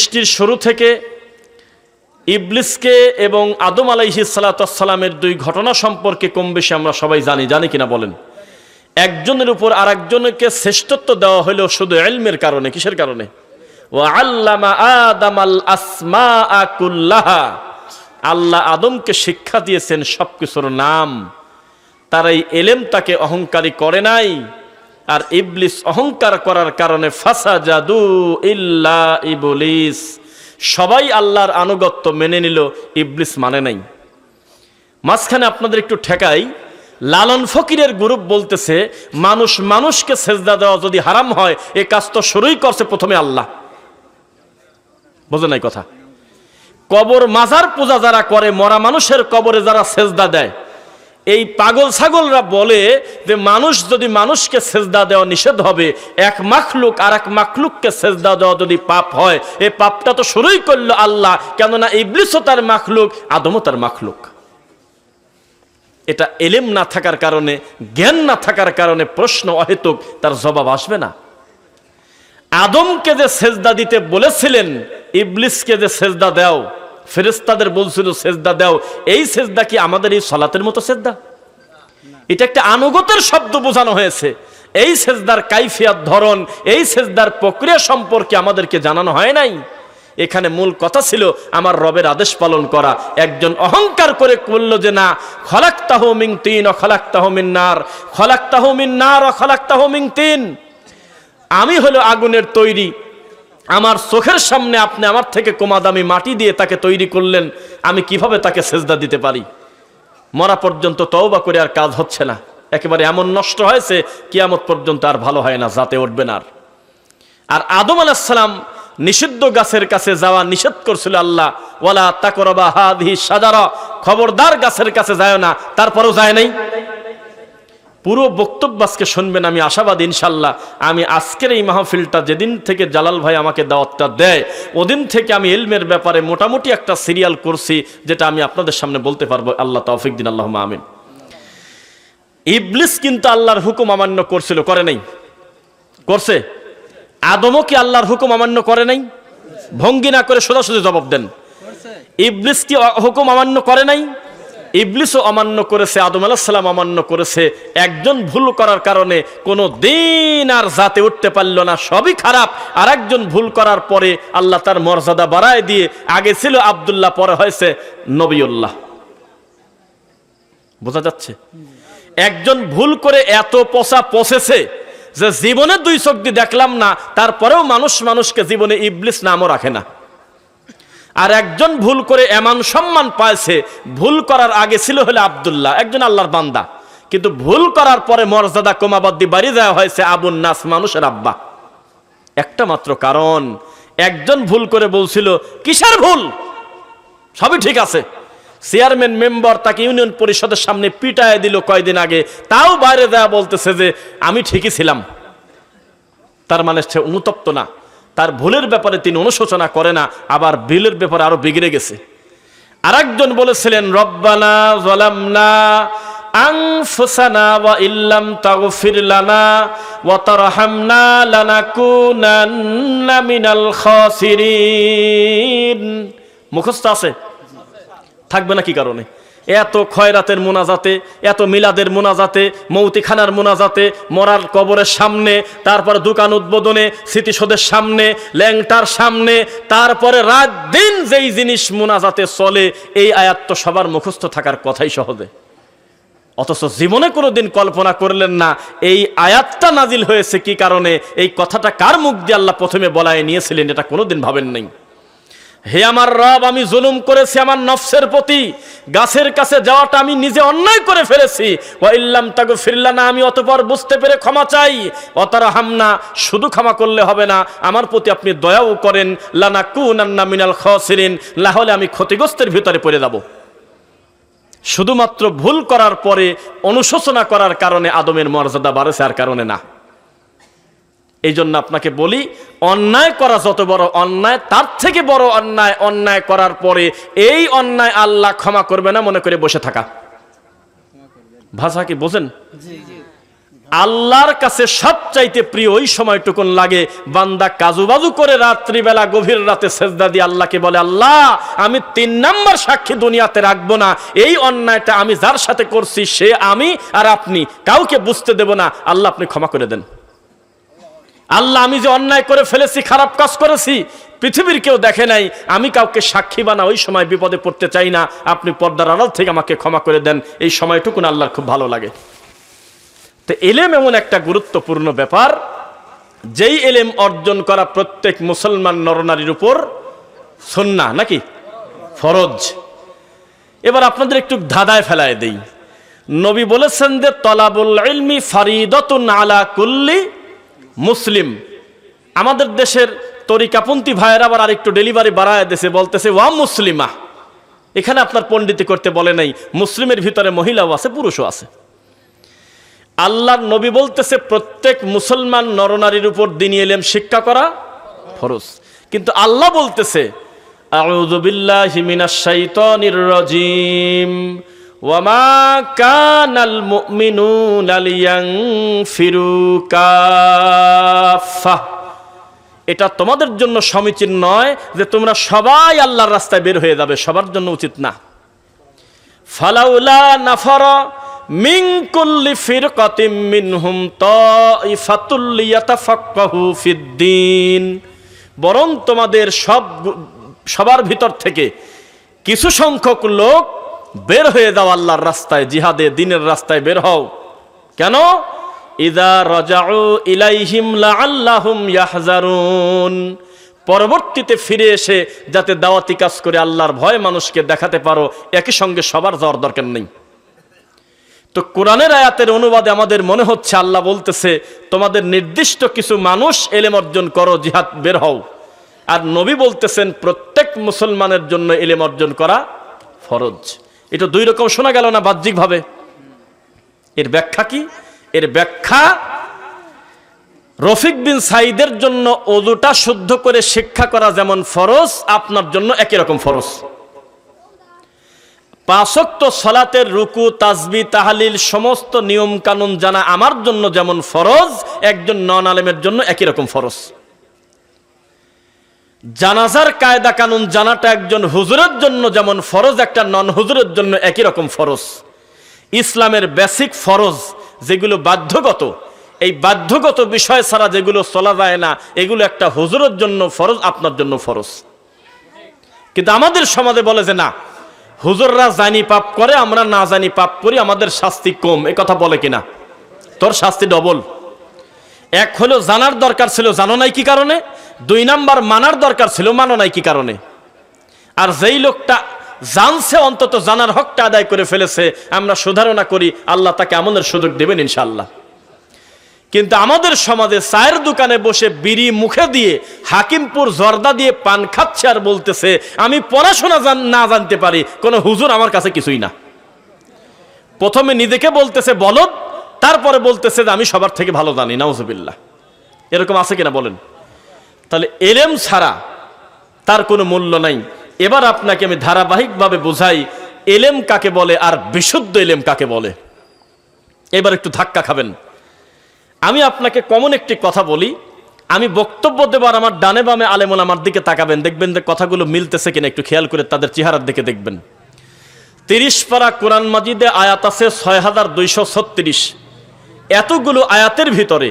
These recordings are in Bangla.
সৃষ্টির শুরু থেকে ইবলিসকে এবং আদম আলাইহিস সালাতু ওয়াস সালামের দুই ঘটনা সম্পর্কে কম বেশি আমরা সবাই জানি কিনা বলেন? একজনের উপর আরেকজনকে শ্রেষ্ঠত্ব দেওয়া হলো শুধু ইলমের কারণে। কিসের কারণে? ওয়া আল্লামা আদামাল আসমাআ কুল্লাহা, আল্লাহ আদমকে শিক্ষা দিয়েছেন সবকিছুর নাম। তার এই ইলম তাকে অহংকারী করে নাই। আর ইবলিস অহংকার করার কারণে ফাসাজাদু ইল্লা ইবলিস, সবাই আল্লাহর আনুগত্য মেনে নিল, ইবলিস মানে নাই। মাঝখানে আপনাদের একটু ঠেকাই, লালন ফকিরের গ্রুপ বলতেছে মানুষকে সেজদা দেওয়া যদি হারাম হয়, এ কাজ তো শুরুই করছে প্রথমে আল্লাহ। বোঝে নাই কথা? কবর মাজার পূজা যারা করে, মরা মানুষের কবরে যারা সেজদা দেয়, এই পাগল ছাগলরা বলে যে মানুষ যদি মানুষকে সেজদা দেওয়া নিষেধ হবে, এক মাখলুক আর এক মাখলুককে সেজদা দেওয়া যদি পাপ হয়, এই পাপটা তো শুরুই করলো আল্লাহ। কেননা ইবলিসও তার মাখলুক, আদমও তার মাখলুক। এটা ইলম না থাকার কারণে, জ্ঞান না থাকার কারণে প্রশ্ন অহেতুক, তার জবাব আসবে না। আদমকে যে সেজদা দিতে বলেছিলেন, ইবলিসকে যে সেজদা দাও, ফেরেশতাদের বলছিল সেজদা দাও, এই সেজদা কি আমাদের এই সালাতের মতো সেজদা? এটা একটা আনুগত্যের শব্দ বোঝানো হয়েছে। এই সেজদার কাইফিয়াত, ধরন, এই সেজদার প্রক্রিয়া সম্পর্কে আমাদেরকে জানানো হয় নাই। এখানে মূল কথা ছিল আমার রবের আদেশ পালন করা। একজন অহংকার করে বলল যে না, খলাকতাহু মিন তিন ওয়া খলাকতাহু মিন নার, খলাকতাহু মিন নার ওয়া খলাকতাহু মিন তিন, আমি হলো আগুনের তৈরি, আমার চোখের সামনে আপনি আমার থেকে কমা দামি মাটি দিয়ে তাকে তৈরি করলেন, আমি কিভাবে তাকে সেজদা দিতে পারি? মরা পর্যন্ত তওবা করে আর কাজ হচ্ছে না, একেবারে এমন নষ্ট হয়েছে কিয়ামত পর্যন্ত আর ভালো হয় না, যাতে উঠবে না। আর আদম আলাইহিস সালাম নিষিদ্ধ গাছের কাছে যাওয়া নিষেধ করছিল আল্লাহ, ওয়ালা তাকরাবা হাযিহি শাজারা, খবরদার গাছের কাছে যায় না, তারপরেও যায় নাই। পুরো বক্তব্য আজকে শুনবেন, আমি আশাবাদী ইনশাল্লাহ। আমি আজকের এই মাহফিলটা যেদিন থেকে জালাল ভাই আমাকে দাওয়াতটা দেয়, ওদিন থেকে আমি ইলমের ব্যাপারে মোটামুটি একটা সিরিয়াল করছি, যেটা আমি আপনাদের সামনে বলতে পারবো। আল্লাহ তৌফিক দিন, আল্লাহুম্মা আমিন। ইবলিস কিন্তু আল্লাহর হুকুম অমান্য করছিল, করে নাই? করছে। আদমও কি আল্লাহর হুকুম অমান্য করে নাই? ভঙ্গি না করে সোজাসুজি জবাব দেন। ইবলিস কি হুকুম অমান্য করে নাই? ইবলিসও অমান্য করেছে, আদম আলাইহিস সালাম অমান্য করেছে। একজন ভুল করার কারণে কোনো দিন আর জাতে উঠতে পারল না, সবই খারাপ। আর একজন ভুল করার পরে আল্লাহ তার মর্যাদা বাড়ায় দিয়ে, আগে ছিল আব্দুল্লাহ, পরে হয়েছে নবিউল্লাহ। বোঝা যাচ্ছে? একজন ভুল করে এত পচা পচেছে যে জীবনে দুই চোখ দিয়ে দেখলাম না, তারপরেও মানুষকে জীবনে ইবলিস নামও রাখে না। আর একজন ভুল করে এমন সম্মান পাইছে, ভুল করার আগে ছিল হলে আব্দুল্লাহ, একজন আল্লাহর বান্দা, কিন্তু ভুল করার পরে মর্যাদা কমাবাদ্দি বাড়ি দেওয়া হয়েছে আবুন নাস, মানুষের আব্বা। একটা মাত্র কারণ, একজন ভুল করে বলছিল, কিসের ভুল? সবই ঠিক আছে। চেয়ারম্যান মেম্বার তাকে ইউনিয়ন পরিষদের সামনে পিটায় দিল কয়দিন আগে, তাও বাইরে দেওয়া বলতেছে যে আমি ঠিকই ছিলাম। তার মানে সে অনুতপ্ত না, তার ভুলের ব্যাপারে তিনি অনুশোচনা করে না, আবার বিলের ব্যাপারে আরো বিগড়ে গেছে। আরেকজন বলেছিলেন, রব্বানা যালামনা আনফুসানা ওয়া ইল্লাম তাগফির লানা ওয়া তারহামনা লানাকুনান্না মিনাল খাসিরিন। মুখস্থ আছে? থাকবে না কি কারণে? এত খয়রাতের মোনাজাতে, এত মিলাদের মোনাজাতে, মৌতিখানার মোনাজাতে, মরার কবরের সামনে, তারপরে দোকান উদ্বোধনে, স্মৃতিসৌধের সামনে, ল্যাংটার সামনে, তারপরে রাত দিন যেই জিনিস মোনাজাতে চলে, এই আয়াত তো সবার মুখস্থ থাকার কথাই সহজে। অথচ জীবনে কোনোদিন কল্পনা করলেন না এই আয়াতটা নাজিল হয়েছে কি কারণে, এই কথাটা কার মুখ দিয়ে আল্লাহ প্রথমে বলায় নিয়েছিলেন, এটা কোনোদিন ভাবেন নাই। হে আমার রব, আমি জুলুম করেছি আমার নফসের প্রতি, গাছের কাছে যাওয়াটা আমি নিজে অন্যায় করে ফেলেছি। ওয়া ইল্লাম তাগফির লানা, আমি অতঃপর বুঝতে পেরে ক্ষমা চাই। ওয়া তারহামনা, শুধু ক্ষমা করলে হবে না, আমার প্রতি আপনি দয়াও করেন। লানাকুনান্না মিনাল খাসিরিন, না হলে আমি ক্ষতিগ্রস্তের ভিতরে পড়ে যাব। শুধুমাত্র ভুল করার পরে অনুশোচনা করার কারণে আদমের মর্যাদা বাড়েছে, আর কারণে না। এই জন্য আপনাকে বলি, অন্যায় করা যত বড় অন্যায়, তার থেকে বড় অন্যায় অন্যায় করার পরে এই অন্যায় আল্লাহ ক্ষমা করবে না মনে করে বসে থাকা। ভাষা কি বোঝেন? আল্লাহর কাছে সবচাইতে প্রিয় ওই সময়টুকুন লাগে বান্দা কাজুবাজু করে রাত্রিবেলা গভীর রাতে সেজদা দিয়ে আল্লাহকে বলে, আল্লাহ আমি 3 নাম্বার সাক্ষী দুনিয়াতে রাখবো না, এই অন্যায়টা আমি যার সাথে করছি সে আমি আর আপনি, কাউকে বুঝতে দেব না, আল্লাহ আপনি ক্ষমা করে দেন। আল্লাহ আমি যে অন্যায় করে ফেলেছি, খারাপ কাজ করেছি, পৃথিবীর কেউ দেখে নাই, আমি কাউকে সাক্ষী বানা ওই সময় বিপদে পড়তে চাই না, আপনি পর্দার আড়াল থেকে আমাকে ক্ষমা করে দেন। এই সময়টুকুন আল্লাহর খুব ভালো লাগে। তো এলেম এমন একটা গুরুত্বপূর্ণ ব্যাপার, যেই এলেম অর্জন করা প্রত্যেক মুসলমান নরনারীর উপর সুন্নাহ নাকি ফরজ। এবার আপনাদের একটু ধাঁধায় ফেলায় দেই। নবী বলেছেন যে তলাবুল ইলমি ফারিদাতুন আলা কুল্লি মুসলিম। আমাদের দেশের তরিকাপন্থী ভাইয়েরা আবার আরেকটু ডেলিভারি বাড়ায় দেশে বলতেছে ওয়া মুসলিমা। এখানে আপনার পণ্ডিতি করতে বলে নাই, মুসলিমের ভিতরে মহিলাও আছে পুরুষও আছে। আল্লাহর নবী বলতেছে প্রত্যেক মুসলমান নরনারীর উপর দ্বীনি ইলম শিক্ষা করা ফরজ। কিন্তু আল্লাহ বলতেছে আউযু বিল্লাহি মিনাশ শাইতানির রাজীম ওয়া মা কানাল মুমিনুনা লিয়ানফিরু কাফা। এটা তোমাদের জন্য সমীচীন নয় যে তোমরা সবাই আল্লাহর রাস্তায় বের হয়ে যাবে, সবার জন্য উচিত না। ফালাউলা নাফারা মিন কুল্লি ফিরকাতিম মিনহুম তাইফাতুল লিয়াতাফাক্কাহু ফিদ্দীন। বরং তোমাদের সবার ভিতর থেকে কিছু সংখ্যক লোক বের হয়ে যাও আল্লাহর রাস্তায়, জিহাদে দ্বীনের রাস্তায় বের হও। কেন? ইযা রাজাউ ইলাইহিম লাআল্লাহুম ইয়াহজারুন। পরবর্তীতে ফিরে এসে যাতে দাওয়াতি কাজ করে আল্লাহর ভয় মানুষকে দেখাতে পারো, একই সঙ্গে সবার যাওয়ার দরকার নেই। তো কোরআনের আয়াতের অনুবাদে আমাদের মনে হচ্ছে আল্লাহ বলতেছে তোমাদের নির্দিষ্ট কিছু মানুষ এলেম অর্জন করো, জিহাদ বের হও। আর নবী বলতেছেন প্রত্যেক মুসলমানের জন্য এলেম অর্জন করা ফরজ। এটা দুই রকম শোনা গেল না বাহ্যিকভাবে? এর ব্যাখ্যা কি? এর ব্যাখ্যা রফিক বিন সাইদের জন্য ওযুটা শুদ্ধ করে শিক্ষা করা যেমন ফরজ, আপনার জন্য একই রকম ফরজ। 5 ওয়াক্ত সালাতের রুকু তাসবিহ তাহলিল সমস্ত নিয়ম কানুন জানা আমার জন্য যেমন ফরজ, একজন নন আলেমের জন্য একই রকম ফরজ। জানাজার কায়দা কানুন জানাটা একজন হুজুরের জন্য যেমন ফরজ, একটা নন হুজুরের জন্য একই রকম ফরজ। ইসলামের বেসিক ফরজ যেগুলো বাধ্যগত, এই বাধ্যগত বিষয় ছাড়া যেগুলো চলা যায় না, এগুলো একটা হুজুরের জন্য ফরজ, আপনার জন্য ফরজ। কিন্তু আমাদের সমাজে বলে যে না, হুজুররা জানি পাপ করে, আমরা না জানি পাপ করি, আমাদের শাস্তি কম। এ কথা বলে কিনা? তোর শাস্তি ডবল। এক হলো জানার দরকার ছিল, জানো নাই কি কারণে? 2 নাম্বার মানার দরকার ছিল, মানো নাই কি কারণে? আর যেই লোকটা জানছে অন্তত জানার হকটা আদায় করে ফেলেছে, আমরা সুধারণা করি আল্লাহ তাকে আমলের সুযোগ দেবেন ইনশাআল্লাহ। কিন্তু আমাদের সমাজে চায়ের দোকানে বসে বিড়ি মুখে দিয়ে হাকিমপুর জর্দা দিয়ে পান খাচ্ছে আর বলতেছে আমি পড়াশোনা না জানতে পারি, কোনো হুজুর আমার কাছে কিছুই না। প্রথমে নিজেকে বলতেছে বলদ, তারপরে বলতেছে যে আমি সবার থেকে ভালো জানি। নাউজুবিল্লাহ। এরকম আছে কিনা বলেন? তাহলে এলেম ছাড়া তার কোনো মূল্য নাই। এবার আপনাকে আমি ধারাবাহিকভাবে বোঝাই এলেম কাকে বলে আর বিশুদ্ধ এলেম কাকে বলে। এবার একটু ধাক্কা খাবেন। আমি আপনাকে কমন একটি কথা বলি, আমি বক্তব্য দেবার আমার ডানে বামে আলেমুল আমার দিকে তাকাবেন, দেখবেন যে কথাগুলো মিলতেছে কিনা একটু খেয়াল করে তাদের চেহারার দিকে দেখবেন। 30 পারা কোরআন মাজিদে আয়াত আছে 6236। এতগুলো আয়াতের ভিতরে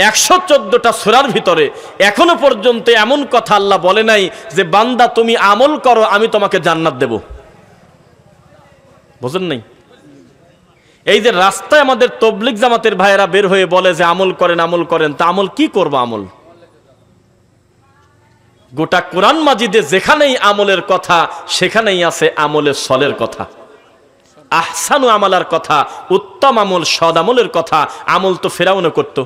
114টা সূরার ভিতরে এখনো পর্যন্ত এমন কথা আল্লাহ বলে নাই যে বান্দা তুমি আমল করো আমি তোমাকে জান্নাত দেব। বুঝেন নাই? এই যে রাস্তায় আমাদের তবলিগ জামাতের ভাইয়েরা বের হয়ে বলে যে আমল করেন আমল করেন, তা আমল কি করব? আমল গোটা কোরআন মাজিদে যেখানেই আমলের কথা সেখানেই আছে আমলের সলের কথা, আহসানু আমালার কথা, উত্তম আমল, সদ আমলের কথা। আমল তো ফেরাউনও করত,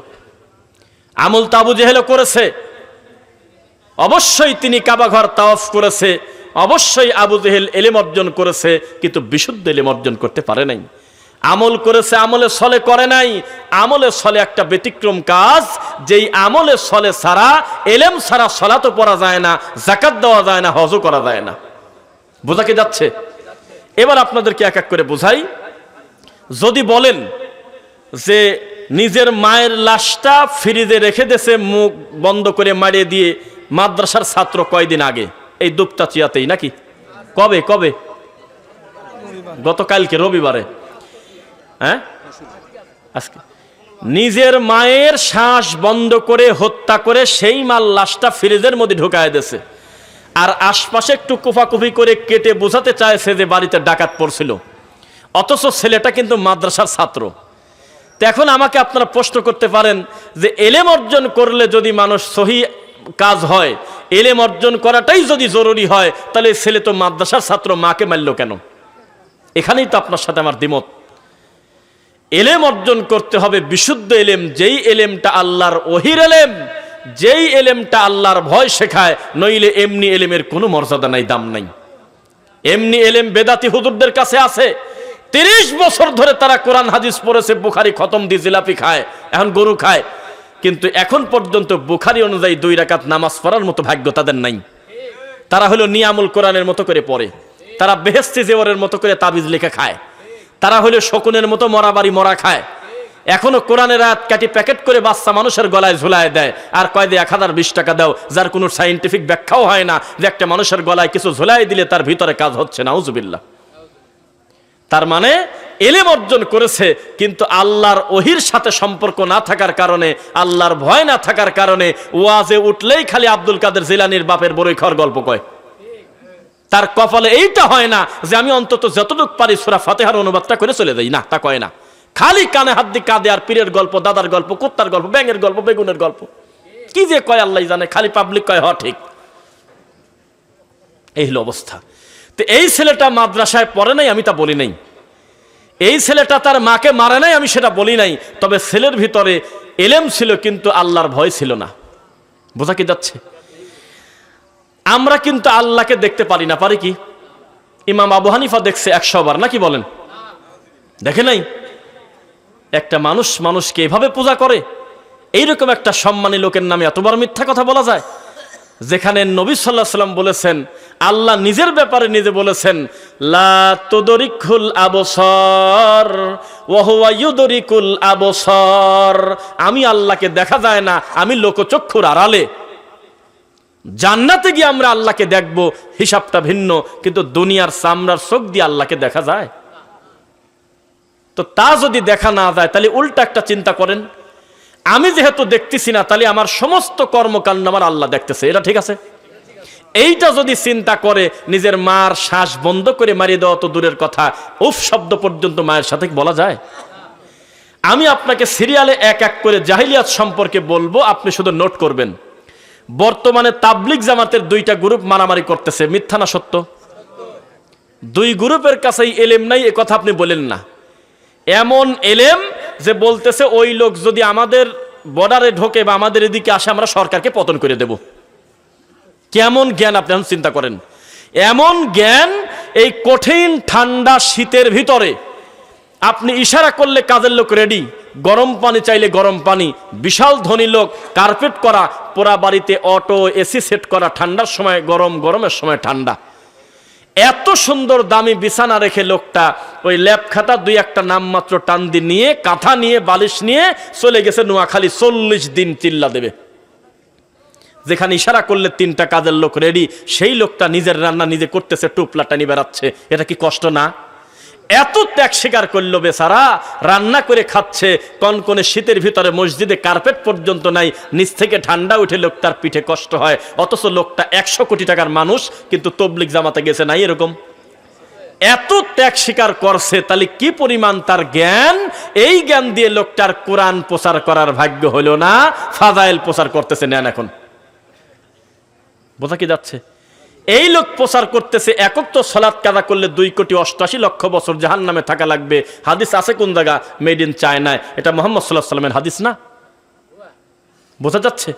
আমল তো আবু জেহেলও করেছে। অবশ্যই তিনি কাবা ঘর তাওয়াফ করেছে, অবশ্যই আবু জেহেল ইলম অর্জন করেছে, কিন্তু বিশুদ্ধ ইলম অর্জন করতে পারে নাই। আমল করেছে, আমলে সলে করে নাই। আমলে সলে একটা ব্যতিক্রম কাজ, যেই আমলে সলে ছাড়া, এলেম ছাড়া সলাতও পড়া যায় না, যাকাত দেওয়া যায় না, হজও করা যায় না। বোঝা কি যাচ্ছে? এবার আপনাদেরকে এক এক করে বোঝাই। যদি বলেন যে নিজের মায়ের লাশটা ফ্রিজে রেখে দিয়েছে মুখ বন্ধ করে মারিয়ে দিয়ে মাদ্রাসার ছাত্র কয়দিন আগে, এই দুপচাচিয়াতেই নাকি? কবে কবে? গতকালকে রবিবারে। হ্যাঁ, আজকে নিজের মায়ের শ্বাস বন্ধ করে হত্যা করে সেই মাল লাশটা ফ্রিজের মধ্যে ঢুকায় দিয়েছে, আর আশপাশে একটু কুফাকুফি করে কেটে বোঝাতে চাইছে যে বাড়িতে ডাকাত পড়ছিল, অথচ ছেলেটা কিন্তু মাদ্রাসার ছাত্র। তো এখন আমাকে আপনারা প্রশ্ন করতে পারেন যে এলেম অর্জন করলে যদি মানুষ সহি কাজ হয়, এলেম অর্জন করাটাই যদি জরুরি হয়, তাহলে ছেলে তো মাদ্রাসার ছাত্র, মাকে মারল কেন? এখানেই তো আপনার সাথে আমার দ্বিমত। এলেম অর্জন করতে হবে বিশুদ্ধ এলেম, যেই এলেমটা আল্লাহর ওহির এলেম, যেই এলেমটা আল্লাহর ভয় শেখায়, নইলে এমনি এলেমের কোনো মর্যাদা নাই, দাম নাই। এমনি এলেম বেদাতি হুজুরদের কাছে আছে, 30 বছর ধরে তারা কোরআন হাদিস পড়েছে, বুখারি খতম দিয়ে জিলাপি খায়, এখন গরু খায়, কিন্তু এখন পর্যন্ত বুখারি অনুযায়ী 2 রাকাত নামাজ পড়ার মতো ভাগ্য তাদের নাই। তারা হলো নিয়ামুল কোরআনের মতো করে পড়ে, তারা বেহেশতি জেওয়ারের মতো করে তাবিজ লিখে খায়, তারা হলো শকুনের মতো মরা বাড়ি মরা খায়, এখনো কোরআনের আয়াত কাটি প্যাকেট করে বাচ্চা মানুষের গলায় ঝুলায় দেয়, আর কয় দিয়ে 1020 টাকা দাও, যার কোনো সাইন্টিফিক ব্যাখ্যাও হয় না যে একটা মানুষের গলায় কিছু ঝুলাই দিলে তার ভিতরে কাজ হচ্ছে। নাউজুবিল্লাহ। তার মানে এলেম অর্জন করেছে, কিন্তু আল্লাহর ওহির সাথে সম্পর্ক না থাকার কারণে, আল্লাহর ভয় না থাকার কারণে ওয়াজে উঠলেই খালি আব্দুল কাদের জিলানীর বাপের বড়ই খাওয়ার গল্প কয়। তার কপালে এইটা হয় না যে আমি অন্তত যতটুকু পারি সূরা ফাতিহার অনুবাদটা করে চলে যাই, না, তা কয় না। খালি কানে হাত দিয়ে কাঁদে, আর পীরের গল্প, দাদার গল্প, কুত্তার গল্প, ব্যাঙের গল্প, বেগুনের গল্প, কি যে কয় আল্লাহ জানে, খালি পাবলিক কয় হ ঠিক। এই হলো অবস্থা। তো এই ছেলেটা মাদ্রাসায় পড়ে নাই, আমি তা বলি নাই। এই ছেলেটা তার মাকে মারে নাই, আমি সেটা বলি নাই। তবে ছেলের ভিতরে এলেম ছিল, কিন্তু আল্লাহর ভয় ছিল না। বোঝা কি যাচ্ছে? আমরা কিন্তু আল্লাহকে দেখতে পারি না, পারি কি? ইমাম আবু হানিফা দেখছে 100 বার, নাকি বলেন? দেখে নাই? একটা মানুষ মানুষকে এভাবে পূজা করে, এইরকম একটা সম্মানী লোকের নামে এতবার মিথ্যা কথা বলা যায়? যেখানে নবী সাল্লাল্লাহু আলাইহি ওয়াসাল্লাম বলেছেন, আল্লাহ নিজের ব্যাপারে নিজে বলেছেন, লা তুদরিকুল আবসার ওয়া হুয়া ইউদরিকুল আবসার, আমি আল্লাহকে দেখা যায় না, আমি লোকচক্ষুর আড়ালে। জান্নাতে গিয়ে আমরা আল্লাহকে দেখব, হিসাবটা ভিন্ন, কিন্তু দুনিয়ার চামড়ার চোখ দিয়ে আল্লাহকে দেখা যায়? তো তা যদি দেখা না যায়, তাহলে উল্টা একটা চিন্তা করেন, আমি যেহেতু দেখতেছি না, তাহলে আমার সমস্ত কর্মকাণ্ড আমার আল্লাহ দেখতেছে, এটা ঠিক আছে? এইটা যদি চিন্তা করে, নিজের মার শ্বাস বন্ধ করে মারিয়ে দেওয়া তো দূরের কথা, উফ শব্দ পর্যন্ত মায়ের সাথে বলা যায়? আমি আপনাকে সিরিয়ালে এক এক করে জাহিলিয়াত সম্পর্কে বলবো, আপনি শুধু নোট করবেন। বর্তমানে তাবলিগ জামাতের 2টা গ্রুপ মারামারি করতেছে, মিথ্যা না সত্য? 2 গ্রুপের কাছেই এলেম নাই, এ কথা আপনি বলেন না। এমন এলেম যে বলতেছে ওই লোক যদি আমাদের বর্ডারে ঢোকে বা আমাদের এদিকে আসে, আমরা সরকারকে পতন করে দেব। কেমন জ্ঞান আপনি চিন্তা করেন? এমন জ্ঞান, এই কঠিন ঠান্ডা শীতের ভিতরে আপনি ইশারা করলে কাজের লোক রেডি, গরম পানি চাইলে গরম পানি, বিশাল ধনী লোক, কার্পেট করা, পোড়া বাড়িতে অটো এসি সেট করা, ঠান্ডার সময় গরম, গরমের সময় ঠান্ডা, এত সুন্দর দামি বিছানা রেখে লোকটা ওই ল্যাপ খাতা 2-1টা নামমাত্র টান দিয়ে নিয়ে, কাঁথা নিয়ে, বালিশ নিয়ে চলে গেছে নোয়াখালী, 40 দিন চিল্লা দেবে। যেখানে ইশারা করলে 3টা কাজের লোক রেডি, সেই লোকটা নিজের রান্না নিজে করতেছে, টুপলা টানি বেড়াচ্ছে। এটা কি কষ্ট না? এত ত্যাগ স্বীকার করলো বেচারা, রান্না করে খাচ্ছে, কনকনে শীতের ভিতরে, মসজিদে কার্পেট পর্যন্ত নাই, নিচ থেকে ঠান্ডা উঠে লোকটার পিঠে কষ্ট হয়, অথচ লোকটা 100 কোটি টাকার মানুষ, কিন্তু তবলিগ জামাতে গেছে নাই এরকম? এত ত্যাগ স্বীকার করছে, তাহলে কি পরিমাণ তার জ্ঞান! এই জ্ঞান দিয়ে লোকটার কোরআন প্রচার করার ভাগ্য হলো না, ফাজাইল প্রচার করতেছে নেন। এখন বোঝা কি যাচ্ছে? এই লোক প্রচার করতেছে একক তো সালাত কাজা করলে 2,88,00,000 বছর জাহান্নামে থাকা লাগবে। হাদিস আছে কোন জায়গা? মেড ইন চায়নায়। এটা মুহাম্মদ সাল্লাল্লাহু আলাইহি ওয়াসাল্লামের হাদিস না? বোঝা যাচ্ছে?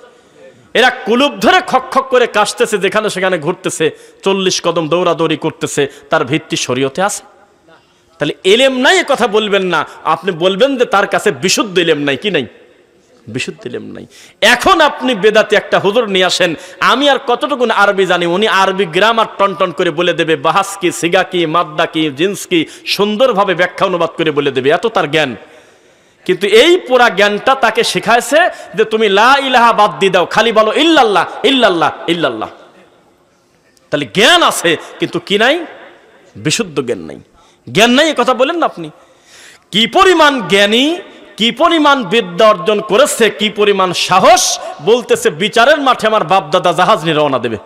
এরা কুলুপ ধরে খক খক করে কাশতেছে, যেখানে সেখানে ঘুরতেছে, 40 কদম দৌড়াদৌড়ি করতেছে, তার ভিত্তি শরীয়তে আছে? তাহলে এলেম নাই এ কথা বলবেন না, আপনি বলবেন যে তার কাছে বিশুদ্ধ এলেম নাই। কি নাই? বিশুদ্ধ এলেম নাই। এখন আপনি বেদাতি একটা হুজুর নিয়ে আসেন, আমি আর কতটুকু আরবি জানি, উনি আরবি গ্রামার টন করে বলে দেবে, বাহাস কি, সিগা কি, মাদ্দা কি, জিন্স কি, সুন্দরভাবে ব্যাখ্যা অনুবাদ করে বলে দেবে, এত তার জ্ঞান। কিন্তু এই পুরা জ্ঞানটা তাকে শেখাইছে যে তুমি লা ইলাহা বাদ দিয়ে দাও, খালি বলো ইল্লাল্লাহ ইল্লাল্লাহ ইল্লাল্লাহ। তাহলে জ্ঞান আছে কিন্তু কি নাই? বিশুদ্ধ জ্ঞান নাই। জ্ঞান নাই এ কথা বলেন না আপনি। কি পরিমাণ জ্ঞানী, কি পরিমাণ বিদ্যা অর্জন করেছে, কি পরিমাণ সাহস, বলতেছে বিচারের মাঠে আমার বাপ দাদা জাহাজ নিয়ে রওনা দেবে।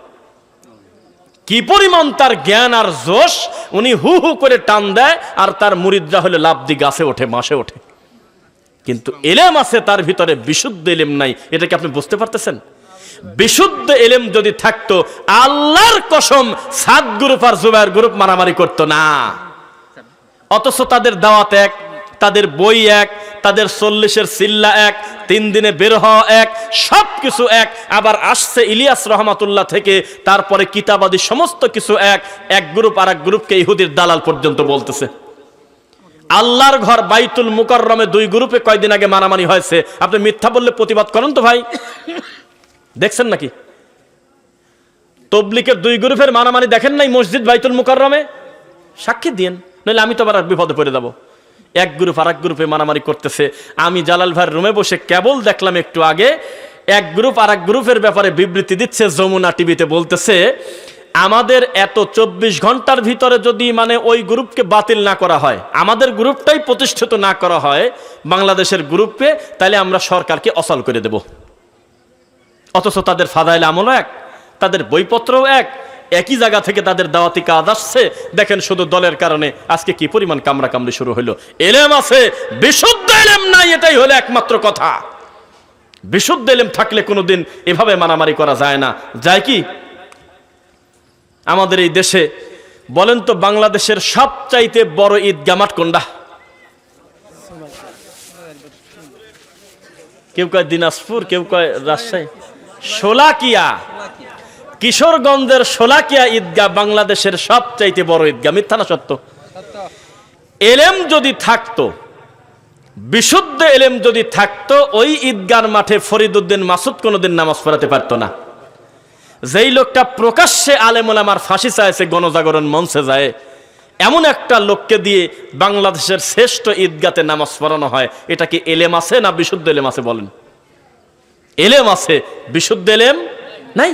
কি পরিমাণ তার জ্ঞান আর জোশ, উনি হু হু করে টান দেয় আর তার মুরিদরা হলে লাফ দিয়ে গাছে ওঠে, মাসে ওঠে। কিন্তু এলেম আছে তার ভিতরে, বিশুদ্ধ এলেম নাই। এটা কি আপনি বুঝতে পারতেছেন? বিশুদ্ধ এলেম যদি থাকতো, আল্লাহর কসম সাদ গ্রুপ আর জুবায়ের গ্রুপ মারামারি করতো না। অথচ তাদের দাওয়াত এক, তাদের বই এক, তাদের 40-এর সিল্লা এক, 3 দিনে বের হওয়া এক, সব কিছু এক। আবার আসছে ইলিয়াস রহমাতুল্লাহ থেকে, তারপরে কিতাবাদি সমস্ত কিছু এক। এক গ্রুপ আর এক গ্রুপকে ইহুদির দালাল পর্যন্ত বলতেছে। আল্লাহর ঘর বাইতুল মুকাররমে 2 গ্রুপে কয়দিন আগে মারামারি হয়েছে। আপনি মিথ্যা বললে প্রতিবাদ করেন তো ভাই, দেখছেন নাকি? তবলিগের 2 গ্রুপের মারামারি দেখেন নাই মসজিদ বাইতুল মুকাররমে? সাক্ষী দিন, নইলে আমি তো আবার বিপদে পড়ে যাব। এক গ্রুপ আর এক গ্রুপে মারামারি করতেছে। আমি জালাল ভাইয়ের রুমে বসে কেবল দেখলাম একটু আগে, এক গ্রুপ আর এক গ্রুপের ব্যাপারে বিবৃতি দিচ্ছে যমুনা টিভিতে। বলতেছে আমাদের এত 24 ঘন্টার ভিতরে যদি মানে ওই গ্রুপকে বাতিল না করা হয়, আমাদের গ্রুপটাই প্রতিষ্ঠিত না করা হয় বাংলাদেশের গ্রুপে, তাহলে আমরা সরকারকে অচল করে দেব। অথচ তাদের ফাদাইল আমলও এক, তাদের বইপত্রও এক, একই জায়গা থেকে তাদের দাওয়াতি কাজ আসছে। দেখেন শুধু দলের কারণে আজকে কি পরিমাণ কামড়া কামড়ি শুরু হইলো। এলেম আছে, বিশুদ্ধ এলেম নাই, এটাই হলো একমাত্র কথা। বিশুদ্ধ এলেম থাকলে কোনোদিন এভাবে মারামারি করা যায় না। যায় কি? আমাদের এই দেশে বলেন তো, বাংলাদেশের সবচাইতে বড় ঈদগাহ মাঠ কোনটা? কেউ কয় দিনাজপুর, কেউ কয় রাজশাহী। শোলাকিয়া, কিশোরগঞ্জের শোলাকিয়া ঈদগাহ বাংলাদেশের সবচাইতে বড় ঈদগাহ। মিথ্যা না সত্য? এলেম যদি থাকতো, বিশুদ্ধ এলেম যদি থাকতো, ওই ঈদগাহর মাঠে ফরিদউদ্দিন মাসুদ কোনোদিন নামাজ পড়াতে পারতো না। যেই লোকটা প্রকাশ্যে আলেম ওলামার ফাঁসি চাইছে গণজাগরণ মঞ্চে যায়, এমন একটা লোককে দিয়ে বাংলাদেশের শ্রেষ্ঠ ঈদগাতে নামাজ পড়ানো হয়, এটা কি এলেম আছে না বিশুদ্ধ এলেম আছে? বলেন। এলেম আছে, বিশুদ্ধ এলেম নাই।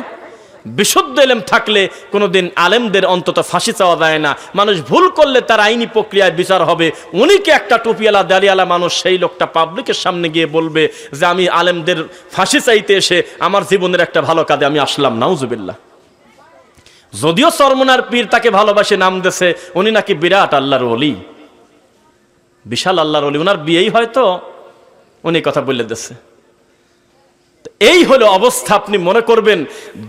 বিশুদ্ধ এলেম থাকলে কোনোদিন আলেমদের অন্তত ফাঁসি চাওয়া যায় না। মানুষ ভুল করলে তার আইনি প্রক্রিয়ায় বিচার হবে। উনিকে একটা টুপিওয়ালা দাড়িওয়ালা মানুষ, সেই লোকটা পাবলিকের সামনে গিয়ে বলবে যে আমি আলেমদের ফাঁসি চাইতে এসে আমার জীবনের একটা ভালো কাজে আমি আসলাম, নাউজুবিল্লাহ। যদিও চরমনার পীর তাকে ভালোবাসে নাম দেশে, উনি নাকি বিরাট আল্লাহর ওলি, বিশাল আল্লাহর ওলি, ওনার বিয়েই হয়তো উনি কথা বলে দিচ্ছে। এই হলো অবস্থা। আপনি মনে করবেন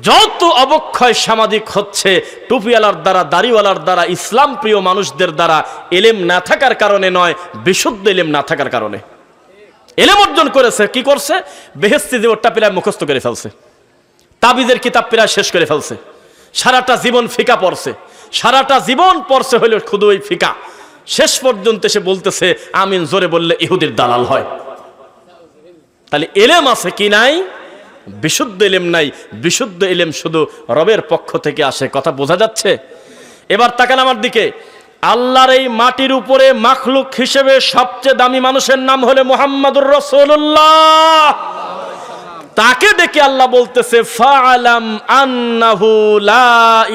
যত অবক্ষয় সামাজিক হচ্ছে টুপিওয়ালার দ্বারা, দাড়িওয়ালার দ্বারা, ইসলাম প্রিয় মানুষদের দ্বারা, এলেম না থাকার কারণে নয়, বিশুদ্ধ এলেম না থাকার কারণে। এলেম অর্জন করেছে, কি করছে? বেহেশতি জীবনটা প্রায় মুখস্থ করে ফেলছে, তাবিজের কিতাব প্রায় শেষ করে ফেলছে, সারাটা জীবন ফিকা পড়ছে, সারাটা জীবন পড়ছে হইল শুধু ওই ফিকা। শেষ পর্যন্ত সে বলতেছে আমিন জোরে বললে ইহুদির দালাল হয়। তাহলে এলেম আছে কি নাই? বিশুদ্ধ এলেম নাই। বিশুদ্ধ এলেম শুধু রবের পক্ষ থেকে আসে। কথা বোঝা যাচ্ছে? এবার তাকান আমার দিকে। আল্লাহর এই মাটির উপরে মাখলুক হিসেবে সবচেয়ে দামি মানুষের নাম হলো মুহাম্মাদুর রাসূলুল্লাহ। তাকে দেখে আল্লাহ বলতেছে ফাআলাম আন্নাহু লা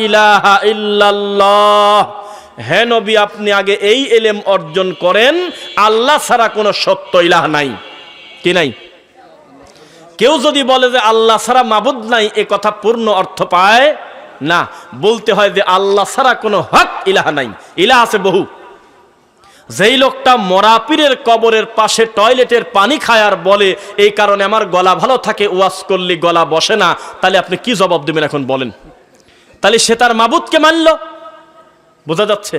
ইলাহা ইল্লাল্লাহ। হে নবী, আপনি আগে এই এলেম অর্জন করেন, আল্লাহ ছাড়া কোনো সত্য ইলাহ নাই। কি নাই? কেউ যদি বলে যে আল্লাহ ছাড়া মাবুদ নাই, এ কথা পূর্ণ অর্থ পায় না। বলতে হয় যে আল্লাহ ছাড়া কোনো হক ইলাহ নাই। ইলাহ আছে বহু। যেই লোকটা মরা পীরের কবরের পাশে টয়লেটের পানি খায় আর বলে এই কারণে আমার গলা ভালো থাকে, ওয়াজ করলে গলা বসে না, তাহলে আপনি কি জবাব দেবেন এখন বলেন? তাহলে সে তার মাবুদকে মানল। বোঝা যাচ্ছে?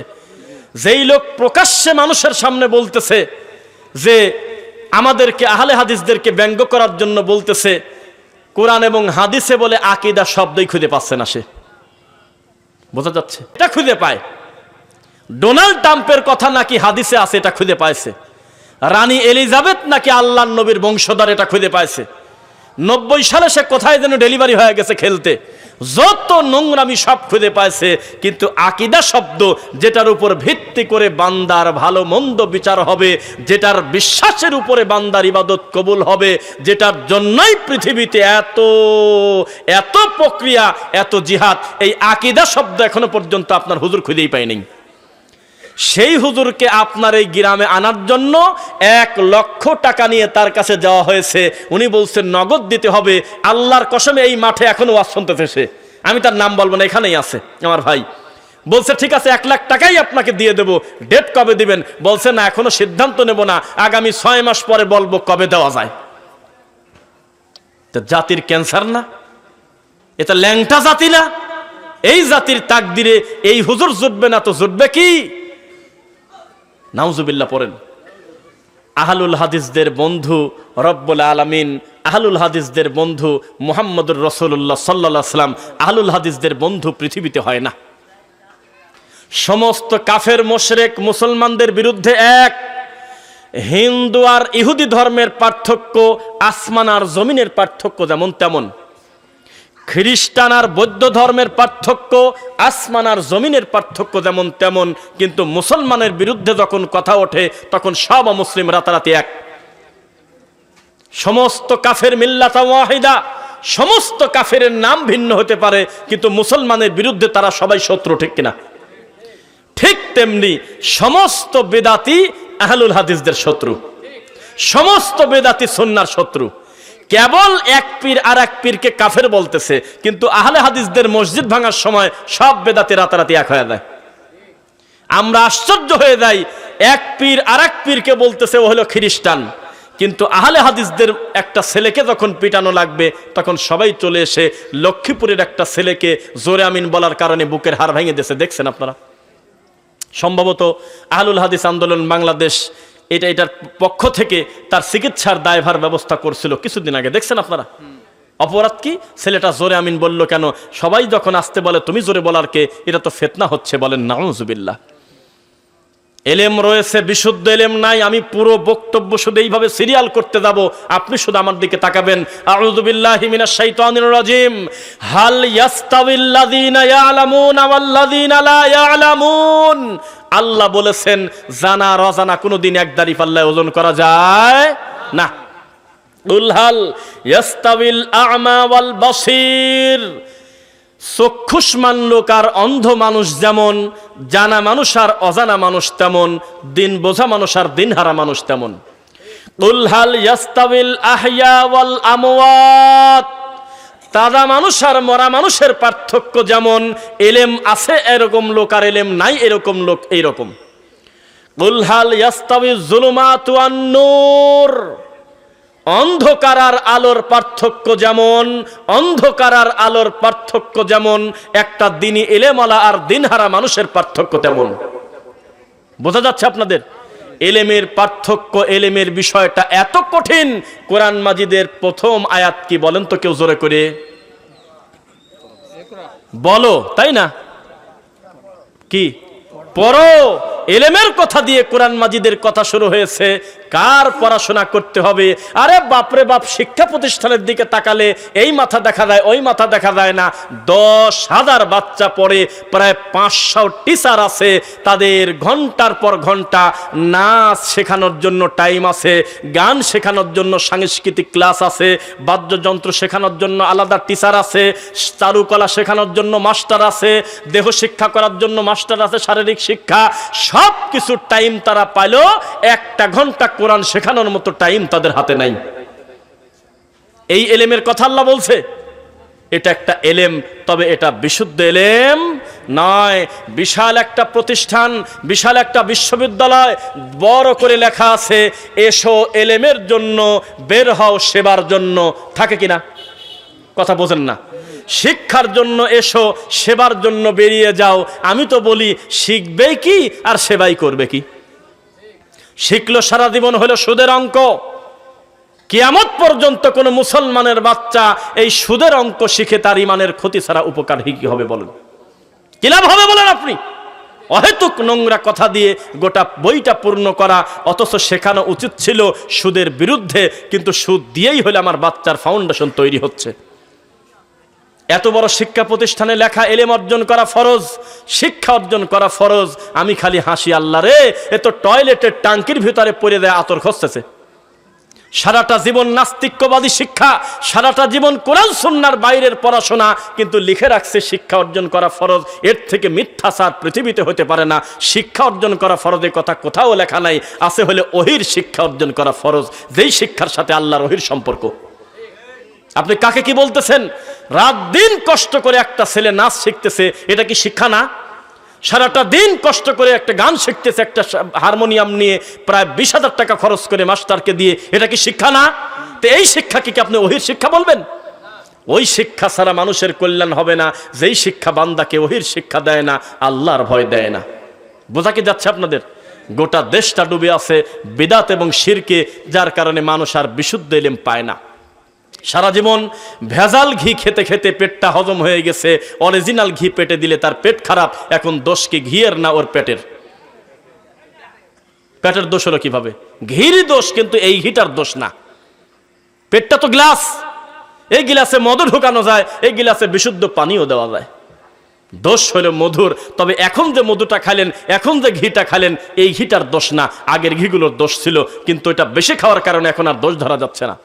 যেই লোক প্রকাশ্যে মানুষের সামনে বলতেছে যে আমাদেরকে আহলে হাদিসদেরকে ব্যঙ্গ করার জন্য বলতেছে, কোরআন এবং হাদিসে বলে আকীদা শব্দই খুঁজে পাচ্ছে না সে। বোঝা যাচ্ছে? এটা খুঁজে পায়। ডোনাল্ড ট্রাম্পের কথা নাকি হাদিসে আছে, এটা খুঁজে পাইছে। রানী এলিজাবেথ নাকি আল্লাহর নবীর বংশধর, এটা খুঁজে পাইছে। 90 সালে সে কোথায় যেন ডেলিভারি হয়ে গেছে খেলতে, যত নোংরামি সব খুঁজে পাইছে, কিন্তু আকীদা শব্দ যেটার উপর ভিত্তি করে বান্দার ভালো মন্দ বিচার হবে, যেটার বিশ্বাসের উপরে বান্দার ইবাদত কবুল হবে, যেটার জন্যই পৃথিবীতে এত এত প্রক্রিয়া, এত জিহাদ, এই আকীদা শব্দ এখনো পর্যন্ত আপনার হুজুর খুঁজেই পায়নি। সেই হুজুরকে আপনার এই গ্রামে আনার জন্য 1 লক্ষ টাকা নিয়ে তার কাছে যাওয়া হয়েছে। উনি বলছেন নগদ দিতে হবে। আল্লাহর কসমে এই মাঠে এখনো ওয়াজ শুনতেছে, আমি তার নাম বলবো না, এখানেই আছে আমার ভাই। বলছে ঠিক আছে 1 লাখ টাকাই আপনাকে দিয়ে দেব, ডেট কবে দিবেন? বলছে না, এখনো সিদ্ধান্ত নেব না, আগামী 6 মাস পরে বলবো কবে দেওয়া যায়। জাতির ক্যান্সার না? এটা ল্যাংটা জাতি না? এই জাতির তাকদিরে এই হুজুর জুটবে না তো জুটবে কি? নাউজুবিল্লাহ পড়েন। আহলুল হাদিসদের বন্ধু রব্বুল আলামিন, আহলুল হাদিসদের বন্ধু মুহাম্মদুর রাসূলুল্লাহ সাল্লাল্লাহু আলাইহি ওয়াসাল্লাম, আহলুল হাদিসদের বন্ধু পৃথিবীতে হয় না। সমস্ত কাফের মুশরিক মুসলমানদের বিরুদ্ধে এক। হিন্দু আর ইহুদি ধর্মের পার্থক্য আসমান আর জমিনের পার্থক্য যেমন তেমন, খ্রিস্টান আর বৌদ্ধ ধর্মের পার্থক্য আসমান আর জমিনের পার্থক্য যেমন তেমন, কিন্তু মুসলমানের বিরুদ্ধে যখন কথা ওঠে তখন সব মুসলিম রাতারাতি এক। সমস্ত কাফের মিল্লাতা ওয়াহিদা, সমস্ত কাফের নাম ভিন্ন হতে পারে, কিন্তু মুসলমানের বিরুদ্ধে তারা সবাই শত্রু, ঠিক কিনা? ঠিক তেমনি সমস্ত বেদাতি আহলুল হাদিসদের শত্রু, সমস্ত বেদাতি সুন্নাহর শত্রু। কেবল এক পীর আর এক পীরকে কাফের বলতেছে, কিন্তু আহলে হাদিসদের মসজিদ ভাঙার সময় সব বেদাতি রাতারাতি এক হয়ে যায়। আমরা আশ্চর্য হয়ে যাই, এক পীর আর এক পীরকে বলতেছে ও হলো খ্রিস্টান, কিন্তু আহলে হাদিসদের একটা ছেলেকে যখন পিটানো লাগবে তখন সবাই চলে এসে লক্ষ্মীপুরের একটা ছেলেকে জোরে আমিন বলার কারণে বুকের হাড় ভেঙে দিয়েছে। দেখছেন আপনারা? সম্ভবত আহলুল হাদিস আন্দোলন বাংলাদেশ এটার পক্ষ থেকে তার চিকিৎসার দায়ভার ব্যবস্থা করছিল কিছুদিন আগে, দেখছেন আপনারা? অপরাধ কি? ছেলেটা জোরে আমিন বলল কেন? সবাই যখন আসতে বলে তুমি জোরে বলার কে, এটা তো ফিতনা হচ্ছে। বলেন নাউজুবিল্লাহ। এলেম রয়েছে, বিশুদ্ধ এলেম নাই। আমি পুরো বক্তব্য শুধু এইভাবে সিরিয়াল করতে যাব, আপনি শুধু আমার দিকে তাকাবেন। আউযু বিল্লাহি মিনাশ শাইতানির রাজিম। হাল ইয়াস্তাবিল্লাযীনা ইয়ালামুনা ওয়াল্লাযীনা লা ইয়ালামুন। আল্লাহ বলেছেন জানা আর অজানা কোনোদিন এক দাঁড়ি পাল্লায় ওজন করা যায় না। কুল হাল ইয়াস্তাবিল আ'মা ওয়াল বাসীর। চক্ষুষ্মান লোক আর অন্ধ মানুষ যেমন, জানা মানুষ আর অজানা মানুষ তেমন, দিন বোঝা মানুষ আর দিনহারা মানুষ তেমন। কুল হাল ইয়াস্তাবিল আহইয়া ওয়াল আমওয়াত। তাজা মানুষ আর মরা মানুষের পার্থক্য যেমন, এলেম আছে এরকম লোক আর এলেম নাই এরকম লোক এইরকম। কুল হাল ইয়াস্তাবিজ যুলুমাতু ওয়ান নূর। অন্ধকার আর আলোর পার্থক্য যেমন, অন্ধকার আর আলোর পার্থক্য যেমন, একটা দিনী এলেমওয়ালা আর দিনহারা মানুষের পার্থক্য তেমন। বোঝা যাচ্ছে আপনাদের? এলেমের পার্থক্য, এলেমের বিষয়টা এত কঠিন। কোরআন মাজিদের প্রথম আয়াত কি বলেন তো কেউ জোরে করে বলো, তাই না? কি পড়ো? এলেমের কথা দিয়ে কোরআন মাজিদের কথা শুরু হয়েছে। কার পড়াশোনা করতে হবে? আরে বাপরে বাপ, শিক্ষা প্রতিষ্ঠানের দিকে তাকালে এই মাথা দেখা যায়, ওই মাথা দেখা যায় না। 10,000 বাচ্চা পড়ে, প্রায় 500 টিচার আছে, তাদের ঘন্টার পর ঘন্টা নাচ শেখানোর জন্য টাইম আছে, গান শেখানোর জন্য সাংস্কৃতিক ক্লাস আছে, বাদ্যযন্ত্র শেখানোর জন্য আলাদা টিচার আছে, চারুকলা শেখানোর জন্য মাস্টার আছে, দেহ শিক্ষা করার জন্য মাস্টার আছে, শারীরিক শিক্ষা, সব কিছু টাইম তারা পাইলো। 1 ঘন্টা কোরআন শেখানোর মতো টাইম তাদের হাতে নাই। এই এলেমের কথা আল্লাহ বলছে। এটা একটা এলেম, তবে এটা বিশুদ্ধ এলেম নয়। বিশাল একটা প্রতিষ্ঠান, বিশাল একটা বিশ্ববিদ্যালয়, বড় করে লেখা আছে এসো এলেমের জন্য, বের হও সেবার জন্য। থাকে কিনা? কথা বোঝেন না? শিক্ষার জন্য এসো, সেবার জন্য বেরিয়ে যাও। আমি তো বলি শিখবে কি আর সেবাই করবে কি? শিখলো সারা জীবন হলো সুদের অঙ্ক। কিয়ামত পর্যন্ত কোন মুসলমানের বাচ্চা এই সুদের অঙ্ক শিখে তার ইমানের ক্ষতি ছাড়া উপকার কি হবে বলেন? কি লাভ হবে বলেন আপনি? অহেতুক নোংরা কথা দিয়ে গোটা বইটা পূর্ণ করা, অথচ শেখানো উচিত ছিল সুদের বিরুদ্ধে, কিন্তু সুদ দিয়েই হলে আমার বাচ্চার ফাউন্ডেশন তৈরি হচ্ছে। এত বড় শিক্ষা প্রতিষ্ঠানে লেখা এলেম অর্জন করা ফরজ, শিক্ষা অর্জন করা ফরজ। আমি খালি হাসি, আল্লাহ রে, এ তো টয়লেটের টাঙ্কির ভিতরে পড়ে দেয় আতর খসতেছে। সারাটা জীবন নাস্তিক্যবাদী শিক্ষা, সারাটা জীবন কোরআন সুন্নাহর বাইরের পড়াশোনা, কিন্তু লিখে রাখছে শিক্ষা অর্জন করা ফরজ। এর থেকে মিথ্যাচার পৃথিবীতে হতে পারে না। শিক্ষা অর্জন করা ফরজের কথা কোথাও লেখা নাই, আছে হলে ওহির শিক্ষা অর্জন করা ফরজ, যেই শিক্ষার সাথে আল্লাহর ওহির সম্পর্ক। আপনি কাকে কি বলতেছেন? রাত দিন কষ্ট করে একটা ছেলে নাচ শিখতেছে, এটা কি শিক্ষা না? সারাটা দিন কষ্ট করে একটা গান শিখতেছে, একটা হারমোনিয়াম নিয়ে প্রায় 20,000 টাকা খরচ করে মাস্টারকে দিয়ে, এটা কি শিক্ষা না? তো এই শিক্ষাকে কি আপনি ওহির শিক্ষা বলবেন? ওই শিক্ষা ছাড়া মানুষের কল্যাণ হবে না। যেই শিক্ষা বান্দাকে ওহির শিক্ষা দেয় না, আল্লাহর ভয় দেয় না। বোঝা কি যাচ্ছে আপনাদের? গোটা দেশটা ডুবে আছে বিদাত এবং শিরকে, যার কারণে মানুষ আর বিশুদ্ধ ইলম পায় না। সারা জীবন ভেজাল ঘি খেতে খেতে পেটটা হজম হয়ে গেছে। অরিজিনাল ঘি পেটে দিলে তার পেট খারাপ। এখন দোষ কি ঘিয়ের না ওর পেটের? পেটের দোষ হলো কিভাবে? ঘিরই দোষ, কিন্তু এই ঘিটার দোষ না। পেটটা তো গ্লাস, এই গিলাসে মধু ঢুকানো যায়, এই গিলাসে বিশুদ্ধ পানিও দেওয়া যায়। দোষ হলো মধুর। তবে এখন যে মধুটা খাইলেন, এখন যে ঘিটা খাইলেন, এই ঘিটার দোষ না, আগের ঘিগুলোর দোষ ছিল। কিন্তু এটা বেশি খাওয়ার কারণে এখন আর দোষ ধরা যাচ্ছে না।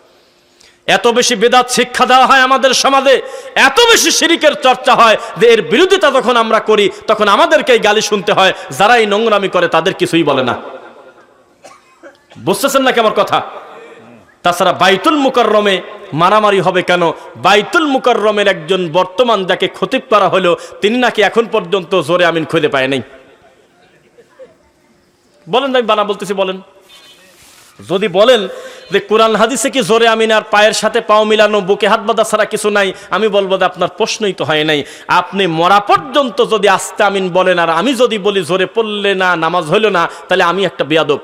এত বেশি বেদাত শিক্ষা দেওয়া হয় আমাদের সমাজে, এত বেশি শিরিকের চর্চা হয় যে এর বিরোধিতা যখন আমরা করি তখন আমাদেরকেই গালি শুনতে হয়। যারা এই নোংরামি করে তাদের কিছুই বলে না। বুঝতেছেন নাকি আমার কথা? তাছাড়া বাইতুল মুকাররমে মারামারি হবে কেন? বাইতুল মুকাররমের একজন বর্তমান যাকে খতিব করা হলো, তিনি নাকি এখন পর্যন্ত জোরে আমিন খুঁজে পায় নাই। বলেন, আমি বানা বলতেছি, বলেন। যদি বলেন যে কোরআন হাদিসে কি জোরে আমিন আর পায়ের সাথে পাও মিলানো, বুকে হাত বাঁধা ছাড়া কিছু নাই, আমি বলবো যে আপনার প্রশ্নই তো হয় নাই। আপনি মরা পর্যন্ত যদি আস্তে আমিন বলেন আর আমি যদি বলি জোরে পড়লে না নামাজ হইল না, তাহলে আমি একটা বেয়াদব।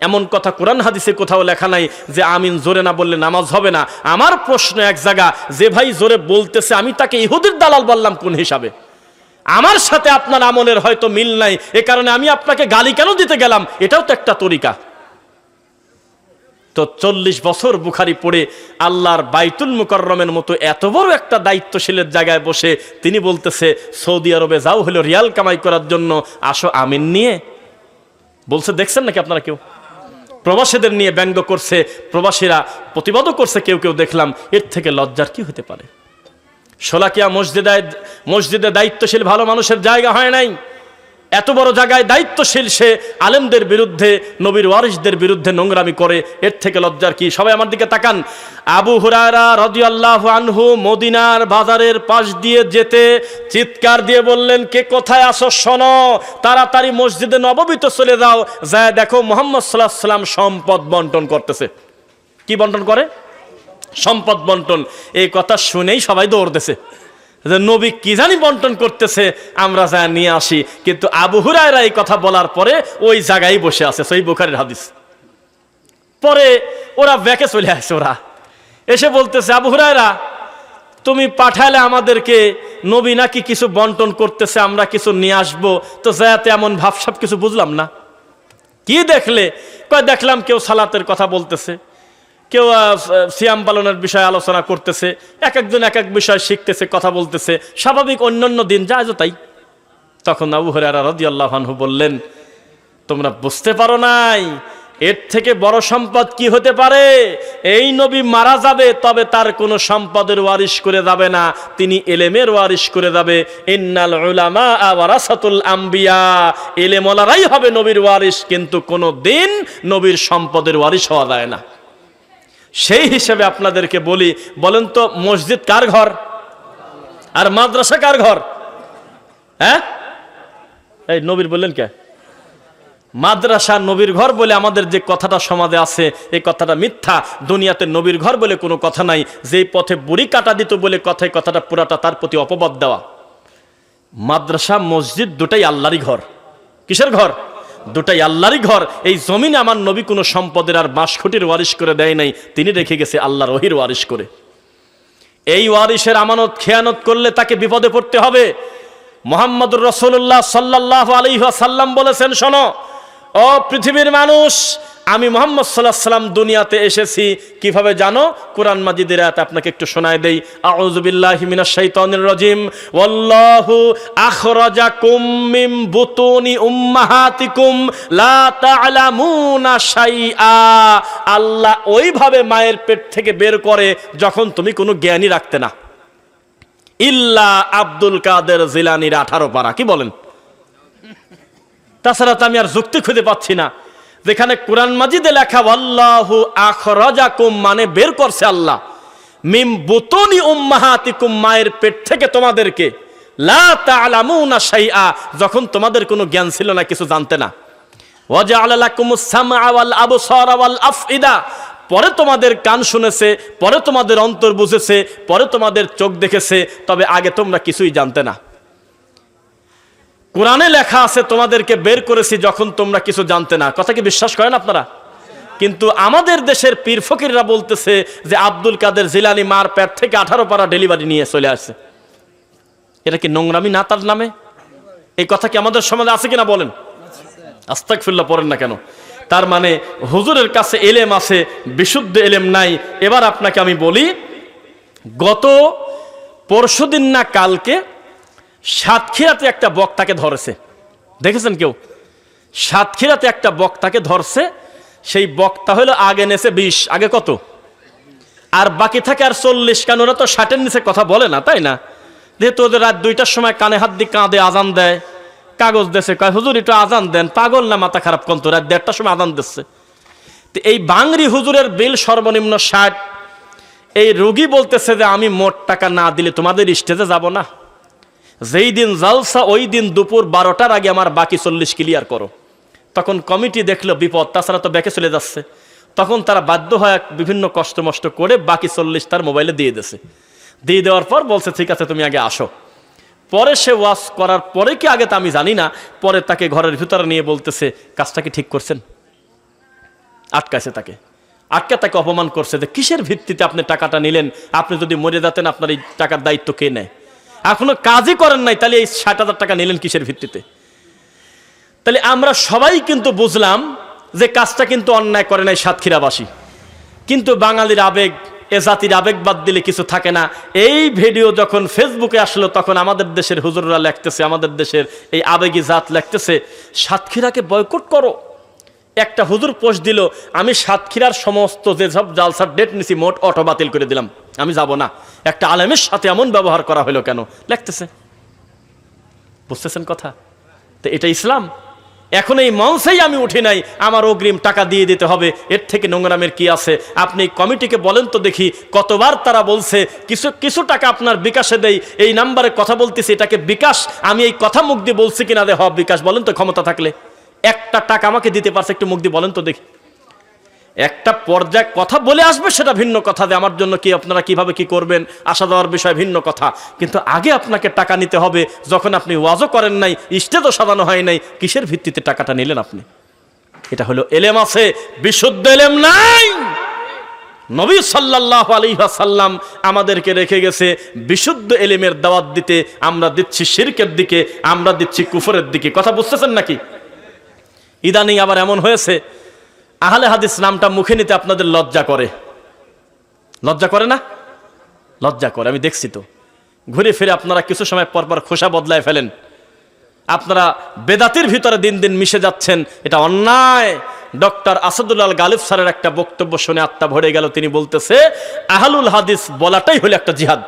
এমন কথা কোরআন হাদিসে কোথাও লেখা নাই যে আমিন জোরে না বললে নামাজ হবে না। আমার প্রশ্ন এক জায়গা, যে ভাই জোরে বলতেছে আমি তাকে ইহুদির দালাল বললাম কোন হিসাবে? আমার সাথে আপনার আমলের হয়তো মিল নাই, এ কারণে আমি আপনাকে গালি কেন দিতে গেলাম? এটাও তো একটা তরিকা। তো 40 বছর বুখারি পড়ে আল্লাহর বাইতুল মুকাররমের মতো এত বড় একটা দায়িত্বশীলের জায়গায় বসে তিনি বলতেছে সৌদি আরবে যাও হলো রিয়াল কামাই করার জন্য, আসো আমিন নিয়ে বলছে। দেখছেন নাকি আপনারা? কেউ প্রবাসীদের নিয়ে ব্যঙ্গ করছে, প্রবাসীরা প্রতিবাদও করছে, কেউ কেউ দেখলাম। এর থেকে লজ্জার কি হতে পারে? শোলাকিয়া মসজিদে দায়িত্বশীল ভালো মানুষের জায়গা হয় নাই। এত বড় জায়গায় দায়িত্বশীল সে আলেমদের বিরুদ্ধে, নবীর ওয়ারিসদের বিরুদ্ধে নোংরামি করে, এর থেকে লজ্জার কি? সবাই আমার দিকে তাকান। আবু হুরায়রা রাদিয়াল্লাহু আনহু মদিনার বাজারের পাশ দিয়ে যেতে চিৎকার দিয়ে বললেন, কে কোথায় আসো শোনো, তাড়াতাড়ি মসজিদে নববীতে চলে যাও, যায় দেখো মুহাম্মদ সাল্লাল্লাহু আলাইহি ওয়াসাল্লাম সম্পদ বন্টন করতেছে। কি বন্টন করে? সম্পদ বন্টন। এই কথা শুনেই সবাই দৌড়তেছে যে নবী কি জানি বন্টন করতেছে, আমরা যা নিয়ে আসি। কিন্তু আবু হুরায়রা এই কথা বলার পরে ওই জায়গায় বসে আছে, সহিহ বুখারীর হাদিস। পরে ওরা ব্যাকে চলে আসে, ওরা এসে বলতেছে, আবু হুরায়রা তুমি পাঠালে আমাদেরকে, নবী নাকি কিছু বন্টন করতেছে, আমরা কিছু নিয়ে আসবো, তো যাতে এমন ভাবসাব কিছু বুঝলাম না। কি দেখলে? কয় দেখলাম কেউ সালাতের কথা বলতেছে, কেউ সিয়াম পালনের বিষয়ে আলোচনা করতেছে, এক একজন এক এক বিষয় শিখতেছে, কথা বলতেছে, স্বাভাবিক অন্যান্য দিন যায় তাই। তখন আবু হুরায়রা রাদিয়াল্লাহু আনহু বললেন, তোমরা বুঝতে পারো নাই এর থেকে বড় সম্পদ কি হতে পারে? এই নবী মারা যাবে, তবে তার কোনো সম্পদের ওয়ারিশ করে যাবে না, তিনি ইলমের ওয়ারিশ করে যাবে। ইন্নাল উলামা ওয়ারাসাতুল আম্বিয়া, ইলমওয়ালারাই হবে নবীর ওয়ারিশ, কিন্তু কোনো দিন নবীর সম্পদের ওয়ারিশ হওয়া যায় না। সেই হিসেবে আপনাদেরকে বলি, বলেন তো মসজিদ কার ঘর আর মাদ্রাসা কার ঘর? হ্যাঁ, এই নবীর বললেন কে? মাদ্রাসা নবীর ঘর বলে আমাদের যে কথাটা সমাজে আছে, এই কথাটা মিথ্যা। দুনিয়াতে নবীর ঘর বলে কোনো কথা নাই। যেই পথে বুড়ি কাটা দিত বলে কথাটা পুরাটা তার প্রতি অপবাদ দেওয়া। মাদ্রাসা মসজিদ দুটাই আল্লাহরই ঘর। কিসের ঘর? দুটাই আল্লাহরই ঘর। এই জমিনে আমার নবী কোনো সম্পদের আর বাঁশখুঁটির ওয়ারিশ করে দেয় নাই, তিনি রেখে গেছে আল্লাহর ওহির ওয়ারিশ করে। এই ওয়ারিশের আমানত খেয়ানত করলে তাকে বিপদে পড়তে হবে। মুহাম্মদুর রাসূলুল্লাহ সাল্লাল্লাহু আলাইহি ওয়াসাল্লাম বলেছেন, শোনো ও পৃথিবীর মানুষ, আমি মুহাম্মদ সাল্লাল্লাহু আলাইহি সাল্লাম দুনিয়াতে এসেছি কিভাবে জানো? কোরআন মাজিদের আয়াত আপনাকে একটু শোনায় দেই। আউযু বিল্লাহি মিনাশ শাইতানির রাজিম। ওয়াল্লাহু আখরাজাকুম মিন বুতুনি উম্মাহাতিকুম লা তা'লামুনা শাইআ। আল্লাহ ওইভাবে মায়ের পেট থেকে বের করে যখন তুমি কোনো জ্ঞানই রাখতে না। ইল্লা আব্দুল কাদের জিলানীর 18 পারা। কি বলেন? তাছাড়া তো আমি আর যুক্তি খুঁজে পাচ্ছি না। যেখানে কোরআন মাজিদে লেখা আল্লাহু আখরাজাকুম মানে বের করছে আল্লাহ, মিম বুতুনি উম্মাহাতিকুম মায়ের পেট থেকে তোমাদেরকে, লা তা'লামুনা শাইআ যখন তোমাদের কোনো জ্ঞান ছিল না, কিছু জানতে না। ওয়াজআলা লাকুমুস সামআ ওয়াল আবসারা ওয়াল আফইদা পরে তোমাদের কান শুনেছে, পরে তোমাদের অন্তর বুঝেছে, পরে তোমাদের চোখ দেখেছে, তবে আগে তোমরা কিছুই জানতে না। কোরআনে লেখা আছে তোমাদেরকে বের করেছি যখন তোমরা কিছু জানতে না। কথা কি বিশ্বাস করেন আপনারা? কিন্তু আমাদের দেশের পীর ফকিররা বলতেছে যে আব্দুল কাদের জিলানী মার পেট থেকে 18 পারা ডেলিভারি নিয়ে চলে আসছে। এটা কি নোংরামি না তার নামে? এই কথা কি আমাদের সমাজে আছে কিনা বলেন? আস্তাগফিরুল্লাহ পড়েন না কেন? তার মানে হুজুরের কাছে এলেম আছে, বিশুদ্ধ এলেম নাই। এবার আপনাকে আমি বলি, গত পরশুদিন না কালকে সাতক্ষীরাতে একটা বক্তাকে ধরেছে, দেখেছেন কেউ? সাতক্ষীরাতে একটা বক্তাকে ধরছে। সেই বক্তা হলো আগে নেছে 20, আগে কত? আর বাকি থাকে আর 40। কেন? ওরা তো 60-এর নিচে কথা বলে না, তাই না? যেহেতু ওদের রাত 2টার সময় কানে হাত দিয়ে কাঁদে, আজান দেয়, কাগজ দেশে কয় হুজুর একটু আজান দেন। পাগল না মাথা খারাপ? কোন তো রাত 1:30টার সময় আজান দিচ্ছে। তো এই বাংরি হুজুরের বিল সর্বনিম্ন 60। এই রোগী বলতেছে যে আমি মোট টাকা না দিলে তোমাদের স্টেজে যাব না। যেই দিন জালসা ওই দিন দুপুর 12টার আগে আমার বাকি 40 ক্লিয়ার করো। তখন কমিটি দেখলো বিপদ, তাছাড়া তো ব্যাকে চলে যাচ্ছে। তখন তারা বাধ্য হয় বিভিন্ন কষ্ট মষ্ট করে বাকি 40 তার মোবাইলে দিয়ে দিয়েছে। দিয়ে দেওয়ার পর বলছে ঠিক আছে তুমি আগে আসো। পরে সে ওয়াজ করার পরে কি আগে তা আমি জানি না, পরে তাকে ঘরের ভিতরে নিয়ে বলতেছে কাজটা কি ঠিক করছেন? আটকাছে তাকে, আটকে তাকে অপমান করছে যে কিসের ভিত্তিতে আপনি টাকাটা নিলেন? আপনি যদি মরে যেতেন আপনার এই টাকার দায়িত্ব কে নেয়? এখনো কাজই করেন নাই, তাহলে এই 60,000 টাকা নিলেন কিসের ভিত্তিতে? তাহলে আমরা সবাই কিন্তু বুঝলাম যে কাজটা কিন্তু অন্যায় করে নাই সাতক্ষীরাবাসী। কিন্তু বাঙালির আবেগ, এ জাতির আবেগ বাদ দিলে কিছু থাকে না। এই ভিডিও যখন ফেসবুকে আসলো তখন আমাদের দেশের হুজুররা লিখতেছে, আমাদের দেশের এই আবেগী জাত লিখতেছে সাতক্ষীরাকে বয়কট করো। একটা হুজুর পোস্ট দিল, আমি সাতক্ষীরার সমস্ত যেসব জালসার ডেট নিছি মোট অটো বাতিল করে দিলাম, আমি যাব না। একটা আলেমের সাথে এমন ব্যবহার করা হলো কেন? লিখতেছে। বুঝতেছেন কথা? তো এটা ইসলাম? এখন এই মঞ্চেই আমি উঠি নাই, আমার অগ্রিম টাকা দিয়ে দিতে হবে, এর থেকে নোংরামের কি আছে? আপনি কমিটিকে বলেন তো দেখি, কতবার তারা বলছে কিছু কিছু টাকা আপনার বিকাশে দেই, এই নাম্বারে কথা বলতেছি, এটাকে বিকাশ, আমি এই কথা মুখ দিয়ে বলছি কিনা দে হব বিকাশ, বলেন তো ক্ষমতা থাকলে। একটা টাকা আমাকে দিতে পারছে, একটু মুখ দিয়ে বলেন তো দেখি। একটা পর্যায়ে কথা বলে আসবে সেটা ভিন্ন কথা, যে আমার জন্য কি আপনারা কিভাবে কি করবেন আশা দেওয়ার বিষয় ভিন্ন কথা, কিন্তু আগে আপনাকে টাকা নিতে হবে। যখন আপনি ওয়াজও করেন নাই, স্টেজও সাজানো হয় নাই, কিসের ভিত্তিতে টাকাটা নিলেন আপনি? এটা হলো এলেম আছে, বিশুদ্ধ এলেম নাই। নবী সাল্লাল্লাহু আলাইহি ওয়াসাল্লাম আমাদেরকে রেখে গেছে বিশুদ্ধ এলেমের দাওয়াত দিতে। আমরা দিচ্ছি শিরকের দিকে, আমরা দিচ্ছি কুফরের দিকে। কথা বুঝতেছেন নাকি? ইদানিং আবার এমন হয়েছে, আহলে হাদিস নামটা মুখে নিতে আপনাদের লজ্জা করে। লজ্জা করে না? লজ্জা করে, আমি দেখছি তো। ঘুরে ফিরে আপনারা কিছু সময় পর পর খোসা বদলায় ফেলেন। আপনারা বেদাতির ভিতরে দিন দিন মিশে যাচ্ছেন, এটা অন্যায়। ডক্টর আসাদুল্লাহ গালিব স্যারের একটা বক্তব্য শুনে আত্মা ভরে গেল। তিনি বলতেছে আহলুল হাদিস বলাটাই হলো একটা জিহাদ।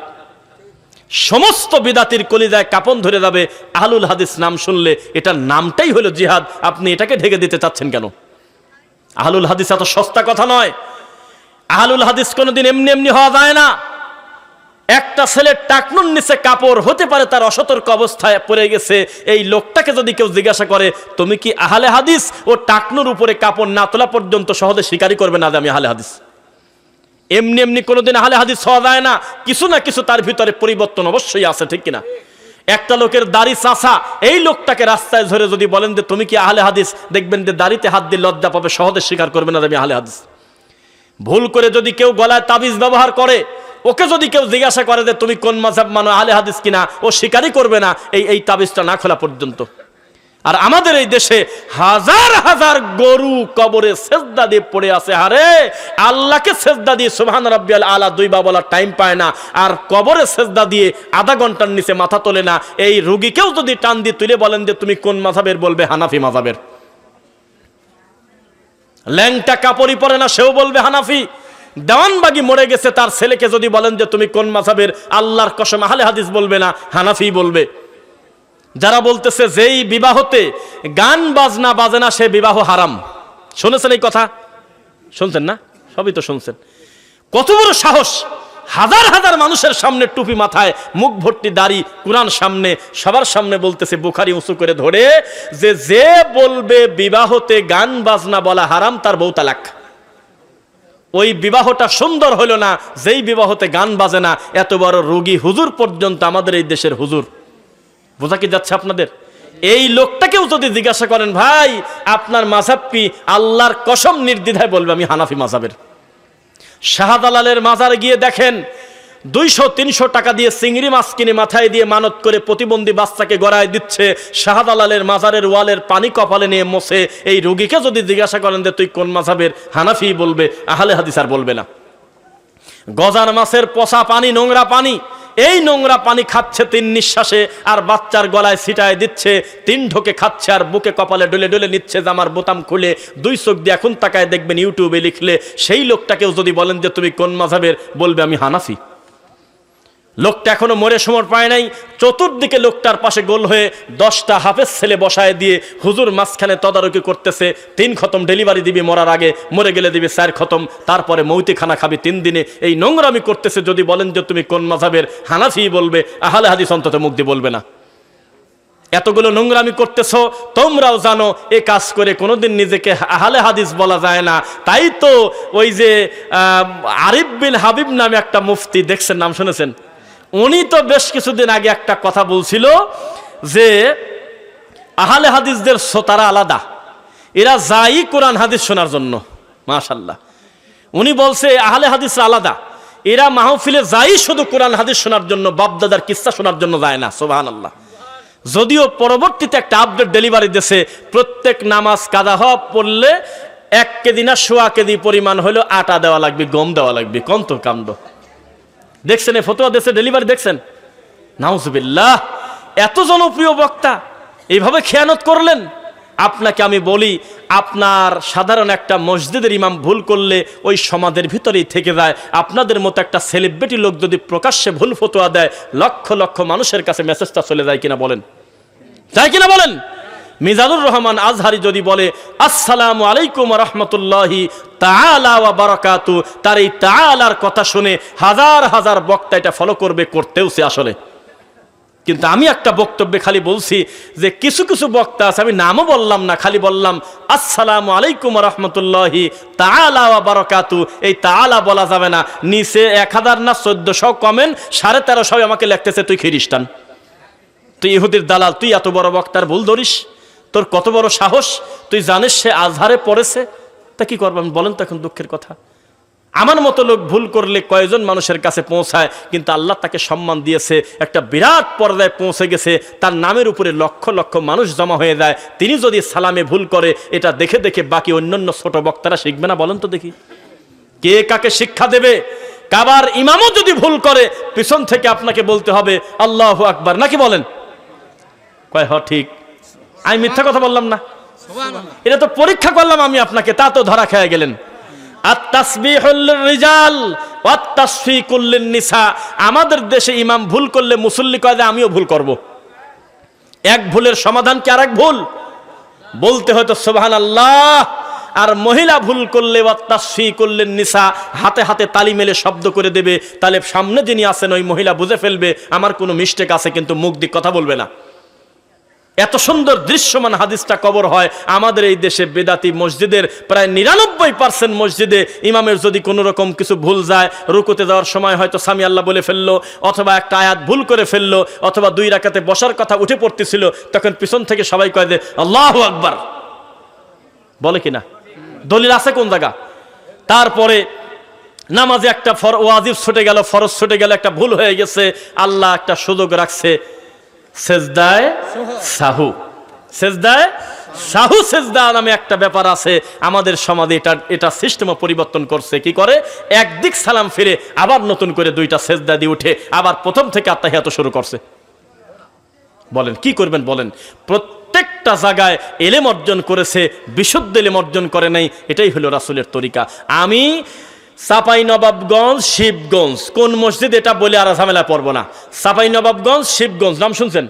সমস্ত বিদাতির কলিজায় কাপন ধরে যাবে আহলুল হাদিস নাম শুনলে, এটার নামটাই হলো জিহাদ। আপনি এটাকে ঢেকে দিতে চাচ্ছেন কেন? আহলুল হাদিস এত সস্তা কথা নয়। আহলুল হাদিস কোনোদিন এমনি এমনি হওয়া যায় না। একটা ছেলের টাকনুর নিচে কাপড় হতে পারে তার অসতর্ক অবস্থায় পড়ে গেছে, এই লোকটাকে যদি কেউ জিজ্ঞাসা করে তুমি কি আহলে হাদিস, ও টাকনুর উপরে কাপড় না তোলা পর্যন্ত সহজে স্বীকারই করবে না যে আমি আহলে হাদিস। এমনি এমনি কোনোদিন আহলে হাদিস হওয়া যায় না। কিছু না কিছু তার ভিতরে পরিবর্তন অবশ্যই আছে, ঠিক কিনা? একটা লোকের দাড়ি চাচা, এই লোকটাকে রাস্তায় ধরে যদি বলেন যে তুমি কি আহলে হাদিস, দেখবেন যে দাড়িতে হাত দিয়ে লজ্জা পাবে, সহজে স্বীকার করবে না যে আমি আহলে হাদিস। ভুল করে যদি কেউ গলায় তাবিজ ব্যবহার করে, ওকে যদি কেউ জিজ্ঞাসা করে যে তুমি কোন মাযহাব মানো, আহলে হাদিস কিনা, ও স্বীকারই করবে না এই তাবিজটা না খোলা পর্যন্ত। আর আমাদের এই দেশে হাজার হাজার গরু কবরে সেজদা দিয়ে পড়ে আছে। আরে আল্লাহকে সেজদা দিয়ে সুবহান রাব্বিয়াল আলা দুইবার বলার টাইম পায় না, আর কবরে সেজদা দিয়ে আধা ঘন্টার নিচে মাথা তোলে না। এই রোগীকেও যদি টান দিয়ে তুলে বলেন যে তুমি কোন মাযহাবের, বলবে হানাফি মাযহাবের। ল্যাংটা কাপড়ই পরে না, সেও বলবে হানাফি। দেওয়ানবাগি মরে গেছে, তার ছেলেকে যদি বলেন যে তুমি কোন মাযহাবের, আল্লাহর কসম আহলে হাদিস বলবে না, হানাফি বলবে। যারা বলতেছে যেই বিবাহতে গান বাজনা বাজে না সে বিবাহ হারাম, শুনেছেন এই কথা? শুনছেন না? সবই তো শুনছেন। কত বড় সাহস! হাজার হাজার মানুষের সামনে টুপি মাথায়, মুখ ভর্তি দাড়ি, কুরআন সামনে, সবার সামনে বলতেছে, বুখারী উঁচু করে ধরে, যে বলবে বিবাহতে গান বাজনা বলা হারাম তার বউ তালাক। ওই বিবাহটা সুন্দর হলো না যেই বিবাহতে গান বাজে না। এত বড় রোগী হুজুর পর্যন্ত আমাদের এই দেশের হুজুর। বোঝা কি যাচ্ছে আপনাদের? এই লোকটাকেও যদি জিজ্ঞাসা করেন, ভাই আপনার মাযহাব কি, আল্লাহর কসম নির্দ্বিধায় বলবে আমি হানাফি মাযহাবের। শাহজালালের মাজারে গিয়ে দেখেন 200-300 টাকা দিয়ে চিংড়ি মাছ কিনে মাথায় দিয়ে মানত করে প্রতিবন্ধী বাচ্চাকে গড়ায় দিচ্ছে। শাহজালালের মাজারের ওয়ালের পানি কপালে নিয়ে মোছে। এই রোগীকে যদি জিজ্ঞাসা করেন যে তুই কোন মাযহাবের, হানাফি বলবে, আহলে হাদিস আর বলবে না। গজার মাছের পচা পানি, নোংরা পানি, এই নোংরা পানি খাচ্ছে 3 নিঃশ্বাসে, আর বাচ্চার গলায় ছিটায় দিচ্ছে, 3 ঢোকে খাচ্ছে, আর বুকে কপালে ডলে ডলে নিচ্ছে, জামার বোতাম খুলে 2 চোখ দিয়ে এখন তাকায় দেখবেন ইউটিউবে লিখলে। সেই লোকটাকেও যদি বলেন যে তুমি কোন মাযহাবের, বলবে আমি হানাফি। লোকটা এখনো মরে সমর পায় নাই। চতুর্দিকে লোকটার পাশে গোল হয়ে 10টা হাফেজ ছেলে বসায় দিয়ে হুজুর মাঝখানে তদারকি করতেছে। 3 খতম ডেলিভারি দিবি মরার আগে, মরে গেলে দিবি 4 খতম, তারপরে মৌতি খানা খাবি 3 দিনে। এই নোংরামি করতেছে। যদি বলেন যে তুমি কোন মাযহাবের, হানাফি বলবে, আহলে হাদিস অন্তত মুখ দিয়ে বলবে না। এতগুলো নোংরামি করতেছো, তোমরাও জানো এ কাজ করে কোনোদিন নিজেকে আহলে হাদিস বলা যায় না। তাই তো ওই যে আরিফ বিন হাবিব নামে একটা মুফতি, দেখছেন, নাম শুনেছেন? উনি তো বেশ কিছুদিন আগে একটা কথা বলছিল যে আহলে হাদিসদের শ্রোতারা আলাদা, এরা যাই কোরআন হাদিস শোনার জন্য। মাশাআল্লাহ, উনি বলছে আহলে হাদিসরা আলাদা, এরা মাহফিলে যাই শুধু কোরআন হাদিস শোনার জন্য, বাপদাদার কিস্সা শোনার জন্য যায় না। সুবহানাল্লাহ। যদিও পরবর্তীতে একটা আপডেট ডেলিভারি দিয়েছে, প্রত্যেক নামাজ কাজা হওয়া পড়লে 1 কেজি না 1.25 কেজি পরিমাণ হলো আটা দেওয়া লাগবে, গম দেওয়া লাগবে। কন্ত কাণ্ড! দেখছেন এই ফতোয়া দেশে ডেলিভারি, দেখছেন? নাউজুবিল্লাহ। এত জনপ্রিয় বক্তা এইভাবে খেয়ানত করলেন। আপনাকে আমি বলি, আপনার সাধারণ একটা মসজিদের ইমাম ভুল করলে ওই সমাজের ভিতরেই থেকে যায়। আপনাদের মতো একটা সেলিব্রিটি লোক যদি প্রকাশ্যে ভুল ফতোয়া দেয়, লক্ষ লক্ষ মানুষের কাছে মেসেজটা চলে যায় কিনা বলেন? যায় কিনা বলেন? মিজানুর রহমান আজহারি যদি বলে আসসালামু আলাইকুম ওয়া রাহমাতুল্লাহি তাআলা ওয়া বারাকাতু, তার এই তাআলার কথা শুনে হাজার হাজার বক্তা এটা ফলো করবে, করতেওছে আসলে। কিন্তু আমি একটা বক্তব্যে খালি বলছি যে কিছু কিছু বক্তা আছে, আমি নামও বললাম না, খালি বললাম আসসালামু আলাইকুম ওয়া রাহমাতুল্লাহি তাআলা ওয়া বারাকাতু। এই তাআলা বলা যাবে না। নিচে 1000 না 1400 কমেন্ট, 1350 আমাকে লিখতেছে তুই খ্রিস্টান, তুই ইহুদির দালাল, তুই এত বড় বক্তার ভুল ধরিস, তোর কত বড় সাহস, তুই জানিস সে আজহারে পড়েছে, তা কি করবেন বলেন তো? এখন দুঃখের কথা, আমার মতো লোক ভুল করলে কয়জন মানুষের কাছে পৌঁছায়, কিন্তু আল্লাহ তাকে সম্মান দিয়েছে, একটা বিরাট পর্যায়ে পৌঁছে গেছে, তার নামের উপরে লক্ষ লক্ষ মানুষ জমা হয়ে যায়। তিনি যদি সালামে ভুল করে, এটা দেখে দেখে বাকি অন্যান্য ছোট বক্তারা শিখবে না? বলেন তো দেখি, কে কাকে শিক্ষা দেবে? কাবার ইমামও যদি ভুল করে, পিছন থেকে আপনাকে বলতে হবে আল্লাহু আকবার, নাকি বলেন? কয় হ ঠিক, আমি মিথ্যা কথা বললাম না? এটা তো পরীক্ষা করলাম আমি আপনাকে, তা তো ধরা খেয়ে গেলেন। আত-তাসবিহুল রিজাল ওয়াত তাসফিকুল লিন-নিসা। আমাদের দেশে ইমাম ভুল করলে মুসল্লি কয় যে আমিও ভুল করব। এক ভুলের সমাধান কি আরেক ভুল? বলতে হয়তো সুবহানাল্লাহ। আর মহিলা ভুল করলে ওয়াত তাসফিকুল লিন-নিসা, হাতে হাতে তালি মেলে শব্দ করে দেবে, তাহলে সামনে যিনি আছেন ওই মহিলা বুঝে ফেলবে আমার কোনো মিস্টেক আছে, কিন্তু মুখ দিয়ে কথা বলবে না। এত সুন্দর দৃশ্যমান হাদিসটা কবর হয় আমাদের এই দেশে। বেদাতি মসজিদের প্রায় 99% মসজিদে ইমামের যদি কোনো রকম কিছু ভুল যায়, রুকুতে যাওয়ার সময় হয়তো সামি আল্লাহ বলে ফেললো, অথবা একটা আয়াত ভুল করে ফেললো, অথবা 2 রাকাতে বসার কথা উঠে পড়তেছিল, তখন পিছন থেকে সবাই কয় যে আল্লাহু আকবার, বলে কিনা? দলিল আছে কোন জায়গা? তারপরে নামাজে একটা ওয়াজিব ছুটে গেল, ফরজ ছুটে গেল, একটা ভুল হয়ে গেছে, আল্লাহ একটা সুযোগ রাখছে, সেজদায় সাহু। সেজদায় সাহু সেজদা নামে একটা ব্যাপার আছে আমাদের সমাজে, এটা সিস্টেম পরিবর্তন করছে। কি করে? একদিক সালাম ফিরে আবার নতুন করে দুইটা সেজদা দিয়ে উঠে আবার প্রথম থেকে আত্তাহিয়াত শুরু করছে। বলেন কি করবেন বলেন? প্রত্যেকটা জায়গায় এলেম অর্জন করেছে, বিশুদ্ধ এলেম অর্জন করে নাই। এটাই হলো রাসূলের তরিকা। আমি চাঁপাইনবাবগঞ্জ, শিবগঞ্জ, কোন মসজিদ এটা বলে আর ঝামেলা পড়বো না। চাঁপাইনবাবগঞ্জ, শিবগঞ্জ নাম শুনছেন?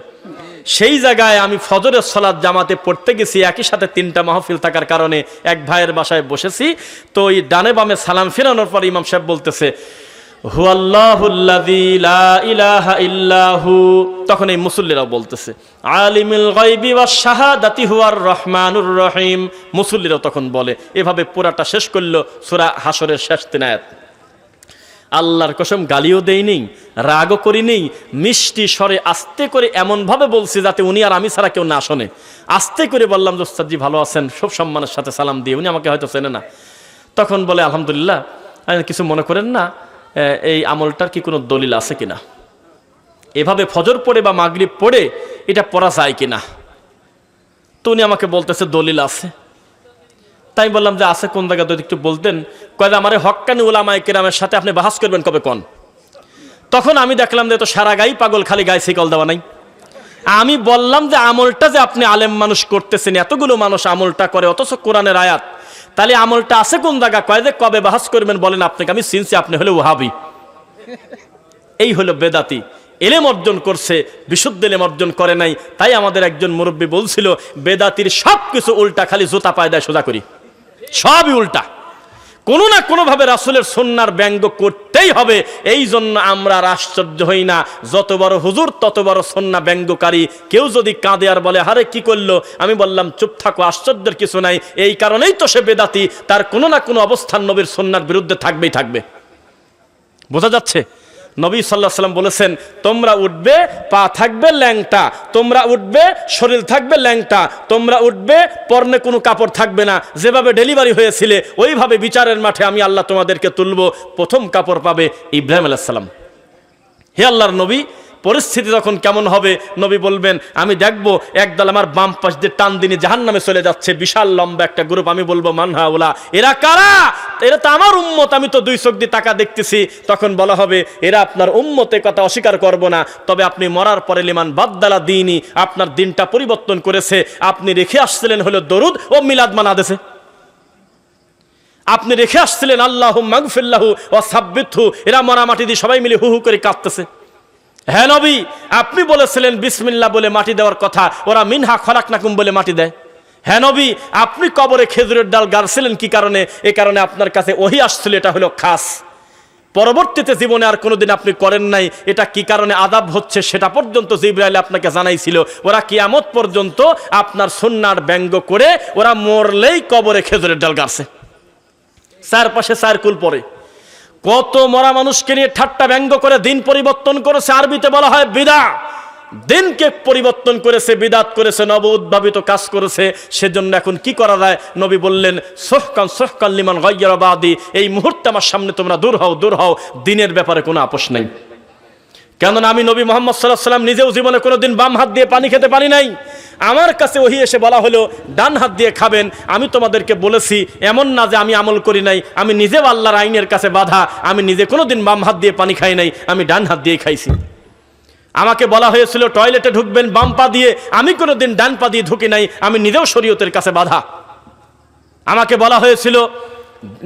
সেই জায়গায় আমি ফজরের সালাত জামাতে পড়তে গেছি, একই সাথে 3টা মাহফিল থাকার কারণে এক ভাইয়ের বাসায় বসেছি। তো ওই ডানে বামে সালাম ফেরানোর পর ইমাম সাহেব বলতেছে হুয়াল্লাহুল্লাযী লা ইলাহা ইল্লাহু, তখন এই মুসল্লিরাও বলতেছে আলিমুল গায়বি ওয়াশ শাহাদাতি হুয়ার রহমানুর রহিম। মুসল্লিরাও তখন বলে, এভাবে পুরাটা শেষ করলো সূরা হাসরের শেষ 3 আয়াত। আল্লাহর কসম গালিও দেইনি, রাগও করিনি, মিষ্টি স্বরে আস্তে করে এমনভাবে বলছি যাতে উনি আর আমি ছাড়া কেউ না শোনে। আস্তে করে বললাম যে ওস্তাদজি ভালো আছেন, সব সম্মানের সাথে সালাম দিয়ে। উনি আমাকে হয়তো চেনে না। তখন বলে আলহামদুলিল্লাহ, কিছু মনে করেন না, এই আমলটার কি কোনো দলিল আছে কিনা, এভাবে ফজর পড়ে বা মাগরিব পড়ে এটা পড়া যায় কিনা। তো উনি আমাকে বলতেছে দলিল আছে। তাই বললাম যে আছে কোন জায়গায় যদি একটু বলতেন। কয় যে আমারে হক্কানি উলামায়ে কেরামের সাথে আপনি বাহাস করবেন কবে কোন? তখন আমি দেখলাম যে তো সারা গাই পাগল, খালি গায়ে শিকল দেওয়া নাই। আমি বললাম যে আমলটা যে আপনি আলেম মানুষ করতেছেন, এতগুলো মানুষ আমলটা করে অথচ কোরআনের আয়াত, তাহলে আমলটা আছে কোন জায়গা? কয় যে কবে বাহাস করবেন বলেন, আপনাকে আমি চিনছি, আপনি হলে ওহাবি। এই হলো বেদাতি। এলেম অর্জন করছে, বিশুদ্ধ এলেম অর্জন করে নাই। তাই আমাদের একজন মুরব্বী বলছিল বেদাতির সব কিছু উল্টা, খালি জুতা পায় দেয় সোজা করি, সবই উল্টা। কোনো না কোনোভাবে রাসূলের সুন্নাহর ব্যঙ্গ করতেই হবে। এই জন্য আমরা আর আশ্চর্য হই না, যত বড় হুজুর তত বড় সুন্নাহ ব্যঙ্গকারী। কেউ যদি কাঁদে আর বলে হারে কি করলো, আমি বললাম চুপ থাকো, আশ্চর্যের কিছু নাই। এই কারণেই তো সে বেদাতি, তার কোনো না কোনো অবস্থান নবীর সুন্নাহর বিরুদ্ধে থাকবেই থাকবে। বোঝা যাচ্ছে? নবী সাল্লাল্লাহু আলাইহি ওয়াসাল্লাম বলেছেন তোমরা উঠবে, পা থাকবে ল্যাংটা, তোমরা উঠবে শরীর থাকবে ল্যাংটা, তোমরা উঠবে পরনে কোনো কাপড় থাকবে না। যেভাবে ডেলিভারি হয়েছিলে ওইভাবে বিচারের মাঠে আমি আল্লাহ তোমাদেরকে তুলব। প্রথম কাপড় পাবে ইব্রাহিম আলাইহিস সালাম। হে আল্লাহর নবী, পরিস্থিতি তখন কেমন হবে? নবী বলবেন আমি দেখবো একদল আমার বাম পাশ দিয়ে টান দিনে জাহান্নামে চলে যাচ্ছে, বিশাল লম্বা একটা গ্রুপ। আমি বলবো মানহা ওলা, এরা কারা? এরা তো আমার উম্মত, আমি তো 2 চোখ দিয়ে তাকা দেখতেছি। তখন বলা হবে এরা আপনার উম্মতের কথা অস্বীকার করব না, তবে আপনি মরার পরে লিমান বাদদালা দিনই, আপনার দিনটা পরিবর্তন করেছে। আপনি রেখে আসছিলেন হলো দরুদ ও মিলাদ মানাদেছে, আপনি রেখে আসছিলেন আল্লাহুম্মা গফিরলাহু ওয়া সাব্বিতহু। এরা মরা মাটি দিয়ে সবাই মিলে হু হু করে কাঁদতেছে। হ্যাঁ নবী, আপনি বলেছিলেন বিসমিল্লাহ বলে মাটি দেওয়ার কথা, ওরা মিনহা খলাকনাকুম বলে মাটি দেয়। হ্যাঁ নবী, আপনি কবরে খেজুরের ডাল গাড়ছিলেন কি কারণে? এ কারণে আপনার কাছে ওহী আসছিল, এটা হলো খাস। পরবর্তীতে জীবনে আর কোনোদিন আপনি করেন নাই। এটা কি কারণে আযাব হচ্ছে সেটা পর্যন্ত জিবরাইল আপনাকে জানাইছিল। ওরা কিয়ামত পর্যন্ত আপনার সুন্নাহর ব্যঙ্গ করে ওরা মরলেই কবরে খেজুরের ডাল গাড়ছে। চারপাশে চারকুল পরে কত মরা মানুষকে নিয়ে ঠাট্টা ব্যঙ্গ করে দিন পরিবর্তন করেছে। আরবিতে বলা হয় বিদা, দিনকে পরিবর্তন করেছে, বিদাত করেছে, নব উদ্ভাবিত কাজ করেছে। সেজন্য এখন কি করা যায়? নবী বললেন সোহকান সোহকান লিমান গায়্যারা বাদি, এই মুহূর্তে আমার সামনে তোমরা দূর হও, দূর হও। দিনের ব্যাপারে কোনো আপোষ নেই। কেননা আমি নবী মুহাম্মদ সাল্লাল্লাহু আলাইহি ওয়াসাল্লাম নিজেও জীবনে কোনোদিন বাম হাত দিয়ে পানি খেতে পারি নাই। আমার কাছে ওহী এসে বলা হলো ডান হাত দিয়ে খাবেন। আমি তোমাদেরকে বলেছি এমন না যে আমি আমল করি নাই, আমি নিজেও আল্লাহর আইনের কাছে বাধা। আমি নিজে কোনোদিন বাম হাত দিয়ে পানি খাই নাই, আমি ডান হাত দিয়ে খাইছি। আমাকে বলা হয়েছিল টয়লেটে ঢুকবেন বাম পা দিয়ে, আমি কোনোদিন ডান পা দিয়ে ঢুকি নাই, আমি নিজেও শরীয়তের কাছে বাধা। আমাকে বলা হয়েছিল